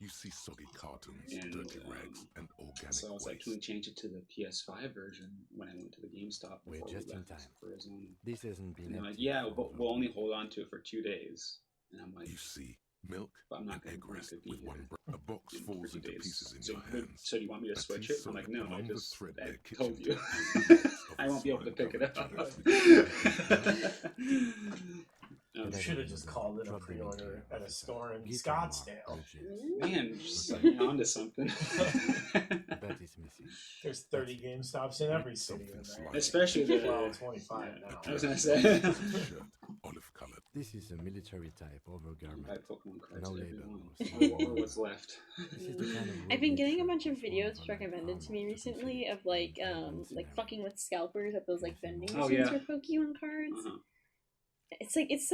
Speaker 5: You see soggy cartons,
Speaker 2: And,
Speaker 5: dirty rags, and organic
Speaker 2: So I was like,
Speaker 5: waste.
Speaker 2: can we change it to the PS5 version when I went to the GameStop
Speaker 9: We're
Speaker 2: before
Speaker 9: just
Speaker 2: we
Speaker 9: in
Speaker 2: left
Speaker 9: time.
Speaker 2: for Arizona?
Speaker 9: This hasn't been.
Speaker 2: And they're like,
Speaker 9: empty
Speaker 2: yeah,
Speaker 9: for
Speaker 2: but we'll
Speaker 9: over-
Speaker 2: only hold on to it for 2 days. And I'm like,
Speaker 5: You see milk
Speaker 2: but I'm not
Speaker 5: and
Speaker 2: going
Speaker 5: egg rest
Speaker 2: to be
Speaker 5: with
Speaker 2: here
Speaker 5: one a box
Speaker 2: for
Speaker 5: falls
Speaker 2: 2
Speaker 5: into
Speaker 2: days.
Speaker 5: pieces in
Speaker 2: So,
Speaker 5: your hands.
Speaker 2: so do you want me to
Speaker 5: A
Speaker 2: switch
Speaker 5: piece
Speaker 2: it? I'm
Speaker 5: of
Speaker 2: like, no,
Speaker 5: along
Speaker 2: I
Speaker 5: the
Speaker 2: just
Speaker 5: threadbare
Speaker 2: I told
Speaker 5: kitchen
Speaker 2: you.
Speaker 5: table
Speaker 2: I won't be able to pick it up.
Speaker 4: You should have just called it a pre-order at a store in Scottsdale.
Speaker 2: Man, just like onto something.
Speaker 9: That is missing.
Speaker 4: There's 30 GameStops in every city.
Speaker 2: Especially the
Speaker 4: well, 25 now.
Speaker 2: I was gonna say.
Speaker 5: Olive colored.
Speaker 9: This is a military type overgarment.
Speaker 2: Buy Pokemon cards
Speaker 9: No
Speaker 2: at
Speaker 9: label.
Speaker 2: everyone. Or what's left.
Speaker 9: This is the kind of
Speaker 1: I've been
Speaker 9: road
Speaker 1: getting a
Speaker 9: nature
Speaker 1: bunch of
Speaker 9: of
Speaker 1: videos
Speaker 9: form
Speaker 1: recommended to me
Speaker 9: armor
Speaker 1: recently of like fucking with scalpers at those like vending
Speaker 2: Oh,
Speaker 1: machines
Speaker 2: yeah.
Speaker 1: for Pokemon cards.
Speaker 2: Uh-huh.
Speaker 1: It's like it's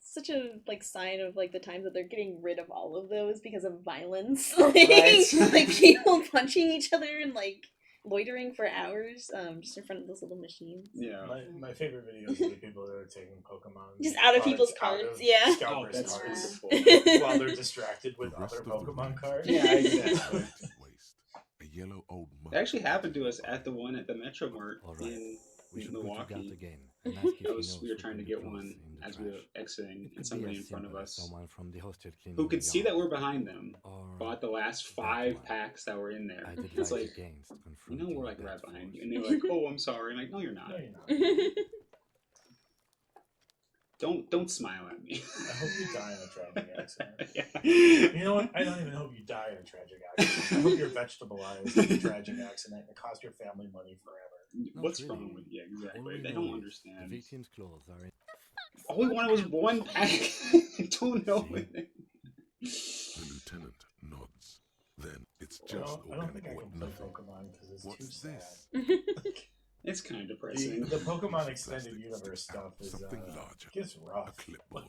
Speaker 1: such a like sign of like the times that they're getting rid of all of those because of violence. Like people punching each other and like loitering for hours just in front of those little machines.
Speaker 2: Yeah.
Speaker 4: My favorite videos are the people that are taking Pokemon
Speaker 1: Just out of
Speaker 4: cards
Speaker 1: people's
Speaker 4: out
Speaker 1: cards,
Speaker 4: of
Speaker 1: yeah.
Speaker 4: scalpers'
Speaker 2: That's
Speaker 4: cards
Speaker 2: wonderful.
Speaker 4: while they're distracted with
Speaker 5: The rest
Speaker 4: other
Speaker 5: of the
Speaker 4: Pokemon
Speaker 5: room
Speaker 4: cards.
Speaker 2: Yeah, exactly.
Speaker 5: Waste. A yellow old mug.
Speaker 2: It actually happened to us at the one at the Metro Mart
Speaker 9: All right.
Speaker 2: in
Speaker 9: We should put you out
Speaker 2: Milwaukee.
Speaker 9: again and ask if he knows
Speaker 2: We were
Speaker 9: who
Speaker 2: trying to
Speaker 9: put
Speaker 2: get
Speaker 9: the clothes
Speaker 2: one
Speaker 9: in the
Speaker 2: as we were
Speaker 9: trash.
Speaker 2: exiting,
Speaker 9: It
Speaker 2: and
Speaker 9: could be
Speaker 2: somebody
Speaker 9: as
Speaker 2: in front of
Speaker 9: simple as
Speaker 2: us
Speaker 9: someone from the hostel cleaning
Speaker 2: who could
Speaker 9: the
Speaker 2: see
Speaker 9: yard.
Speaker 2: that we're behind them
Speaker 9: Or
Speaker 2: bought the last
Speaker 9: that
Speaker 2: 5
Speaker 9: one.
Speaker 2: packs that were in there.
Speaker 9: I'd
Speaker 2: It's
Speaker 9: advise
Speaker 2: like,
Speaker 9: against
Speaker 2: you
Speaker 9: confronting
Speaker 2: know, we're like
Speaker 9: that
Speaker 2: right behind you,
Speaker 9: force.
Speaker 2: and they're like, "Oh, I'm sorry." I'm like, "No, you're not.
Speaker 4: No, you're not.
Speaker 2: Don't smile at me."
Speaker 4: I hope you die in a tragic accident.
Speaker 2: Yeah.
Speaker 4: You know what? I don't even hope you die in a tragic accident. I hope you're vegetabilized in a tragic accident and it cost your family money forever.
Speaker 2: What's
Speaker 9: really.
Speaker 2: wrong with you?
Speaker 9: All
Speaker 2: Exactly.
Speaker 9: we
Speaker 2: They
Speaker 9: know
Speaker 2: don't
Speaker 9: is
Speaker 2: understand.
Speaker 9: The victim's clothes are in.
Speaker 2: All we wanted was one pack. I don't know it.
Speaker 5: The lieutenant nods. Then it's just
Speaker 4: Well, I don't think
Speaker 5: organic
Speaker 4: I can play
Speaker 5: nothing.
Speaker 4: Pokemon because it's too
Speaker 5: What's
Speaker 4: sad.
Speaker 5: this?
Speaker 2: It's kind of depressing.
Speaker 4: The Pokemon
Speaker 5: Piece of
Speaker 4: Extended
Speaker 5: plastic
Speaker 4: Universe
Speaker 5: sticks out,
Speaker 4: stuff is
Speaker 5: something larger.
Speaker 4: gets rough.
Speaker 5: A clipboard.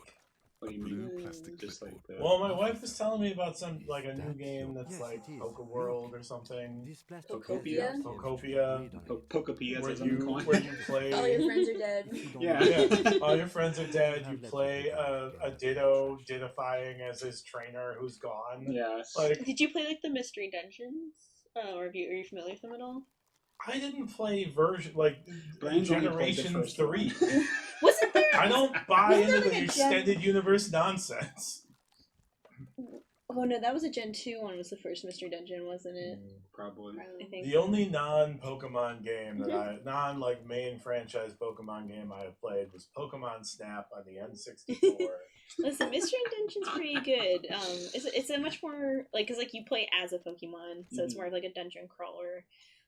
Speaker 2: What do you
Speaker 5: Blue
Speaker 2: mean?
Speaker 5: plastic
Speaker 2: Just like
Speaker 5: clipboard.
Speaker 2: the
Speaker 4: Well, my wife was telling me about some like a new
Speaker 9: That's
Speaker 4: game
Speaker 9: so-
Speaker 4: that's
Speaker 9: Yes,
Speaker 4: like
Speaker 9: it is.
Speaker 4: Poke World or something.
Speaker 9: This plastic
Speaker 2: Pokopia?
Speaker 4: Pokopia.
Speaker 2: Pokopia,
Speaker 4: Where
Speaker 2: as I'm calling
Speaker 4: where
Speaker 2: it.
Speaker 4: you play.
Speaker 3: All your friends are dead.
Speaker 2: Yeah.
Speaker 4: Yeah, all your friends are dead. You play a Ditto dittifying as his trainer who's gone.
Speaker 2: Yes.
Speaker 4: Like,
Speaker 1: Did you play like the mystery dungeons? Or are you familiar with them at all?
Speaker 4: I didn't play version like
Speaker 2: Brian's only played the
Speaker 4: Generation
Speaker 2: first
Speaker 4: 3.
Speaker 1: Wasn't there?
Speaker 4: I don't buy
Speaker 1: Wasn't there
Speaker 4: into
Speaker 1: like
Speaker 4: the
Speaker 1: a
Speaker 4: extended universe nonsense.
Speaker 1: Oh no, that was a Gen 2 one. Was the first mystery dungeon, wasn't it?
Speaker 2: Probably.
Speaker 1: I think.
Speaker 4: The only non-Pokemon game that like main franchise Pokemon game I have played was Pokemon Snap on the N64.
Speaker 1: Listen, Mystery Dungeon's pretty good. It's a much more like because like you play as a Pokemon, so it's more of like a dungeon crawler.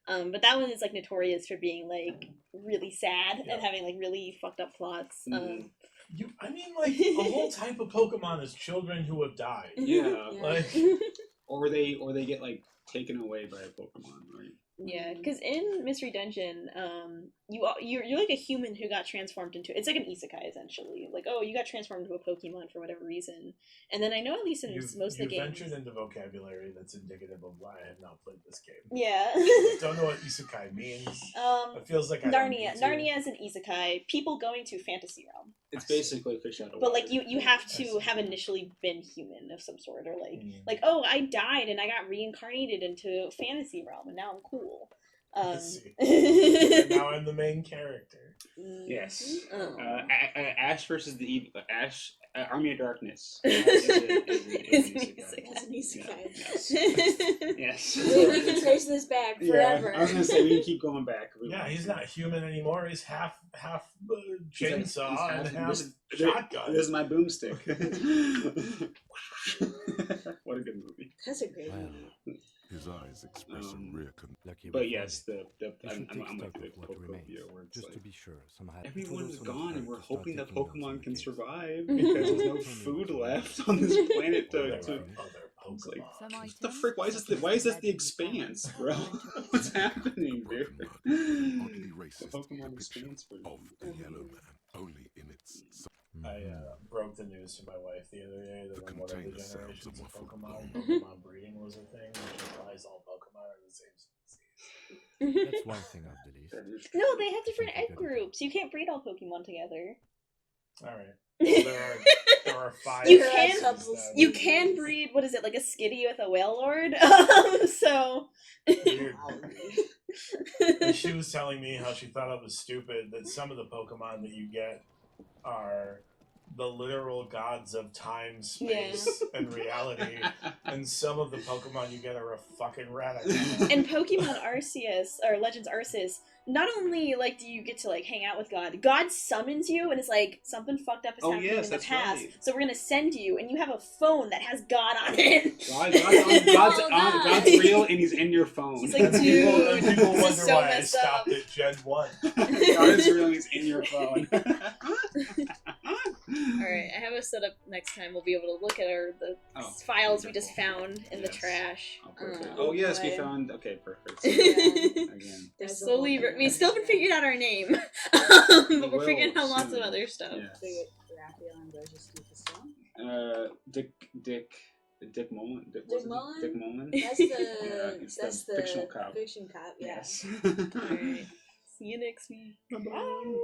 Speaker 1: But that one is like notorious for being like really sad and having like really fucked up plots.
Speaker 4: I mean, like a whole type of Pokemon is children who have died.
Speaker 2: Yeah.
Speaker 4: Like,
Speaker 2: or they get like taken away by a Pokemon, right?
Speaker 1: Yeah, because in Mystery Dungeon, you're like a human who got transformed into it's like an isekai essentially. Like, oh, you got transformed into a Pokemon for whatever reason, and then I know at least in most of the games,
Speaker 4: ventured into vocabulary that's indicative of why I have not played this game.
Speaker 1: Yeah,
Speaker 4: I don't know what isekai means. It feels like
Speaker 1: Narnia is an isekai. People going to fantasy realm.
Speaker 2: It's basically fish out of
Speaker 1: But
Speaker 2: water.
Speaker 1: like you have to have initially been human of some sort, or like oh, I died and I got reincarnated into fantasy realm and now I'm cool.
Speaker 4: And now I'm the main character.
Speaker 2: Yes.
Speaker 1: Oh.
Speaker 2: Ash versus the evil Ash. Army of Darkness.
Speaker 1: It's
Speaker 3: an isekai.
Speaker 2: Yes.
Speaker 3: We can trace this back forever.
Speaker 2: Yeah, I was gonna say we can keep going back.
Speaker 4: Yeah, he's not human anymore. He's half chainsaw
Speaker 2: he's
Speaker 4: and half
Speaker 2: this-
Speaker 4: shotgun.
Speaker 2: This is my boomstick. What a good movie.
Speaker 3: That's a great movie.
Speaker 5: His eyes express a rare
Speaker 2: But yes, I'm
Speaker 9: with
Speaker 2: with the Pokopia where it's
Speaker 9: just
Speaker 2: like
Speaker 9: to be sure. Somehow
Speaker 2: everyone is gone and we're hoping that
Speaker 9: taking notes
Speaker 2: Pokemon can survive because there's no food left on this planet to it's like, what the frick? Why is this the Expanse, bro? What's happening, dude?
Speaker 5: oddly racist
Speaker 2: Pokemon Expanse for
Speaker 5: of the yellow man, only in its
Speaker 4: I broke the news to my wife the other day that in one of the
Speaker 5: container sounds
Speaker 4: generations of
Speaker 5: muffled.
Speaker 4: Pokemon breeding was a thing, which implies all Pokemon are the same species.
Speaker 9: That's one thing I've deleted.
Speaker 1: No, they have different egg groups. You can't breed all Pokemon together.
Speaker 4: All right. Well, there are 5.
Speaker 1: You can breed. What is it, like a Skitty with a Wailord? So.
Speaker 4: And she was telling me how she thought it was stupid that some of the Pokemon that you get are the literal gods of time, space, and reality, and some of the Pokemon you get are a fucking radical.
Speaker 1: And Pokemon Arceus or Legends Arceus, not only like do you get to like hang out with God summons you and it's like something fucked up is happening in the past.
Speaker 2: Right.
Speaker 1: So we're gonna send you, and you have a phone that has God on it.
Speaker 2: God's real and he's in your phone.
Speaker 1: He's like, dude,
Speaker 4: people
Speaker 1: this
Speaker 4: wonder
Speaker 1: is so
Speaker 4: why I
Speaker 1: messed
Speaker 4: stopped
Speaker 1: up.
Speaker 4: at Gen 1.
Speaker 2: God is real and he's in your phone.
Speaker 1: Alright, I have us set up next time. We'll be able to look at the files we just found in the trash.
Speaker 2: Oh yes, we found. Okay, perfect.
Speaker 1: Again, we still haven't figured out our name, but we're figuring out lots of other stuff.
Speaker 2: Yes.
Speaker 3: Raphael Ambrosius Stone.
Speaker 2: Dick Mullen.
Speaker 3: Dick Mullen?
Speaker 2: Dick Mullen.
Speaker 3: That's the
Speaker 2: fictional cop.
Speaker 3: Fiction cop. Yeah.
Speaker 2: Yes.
Speaker 1: Alright. See you next week. Bye.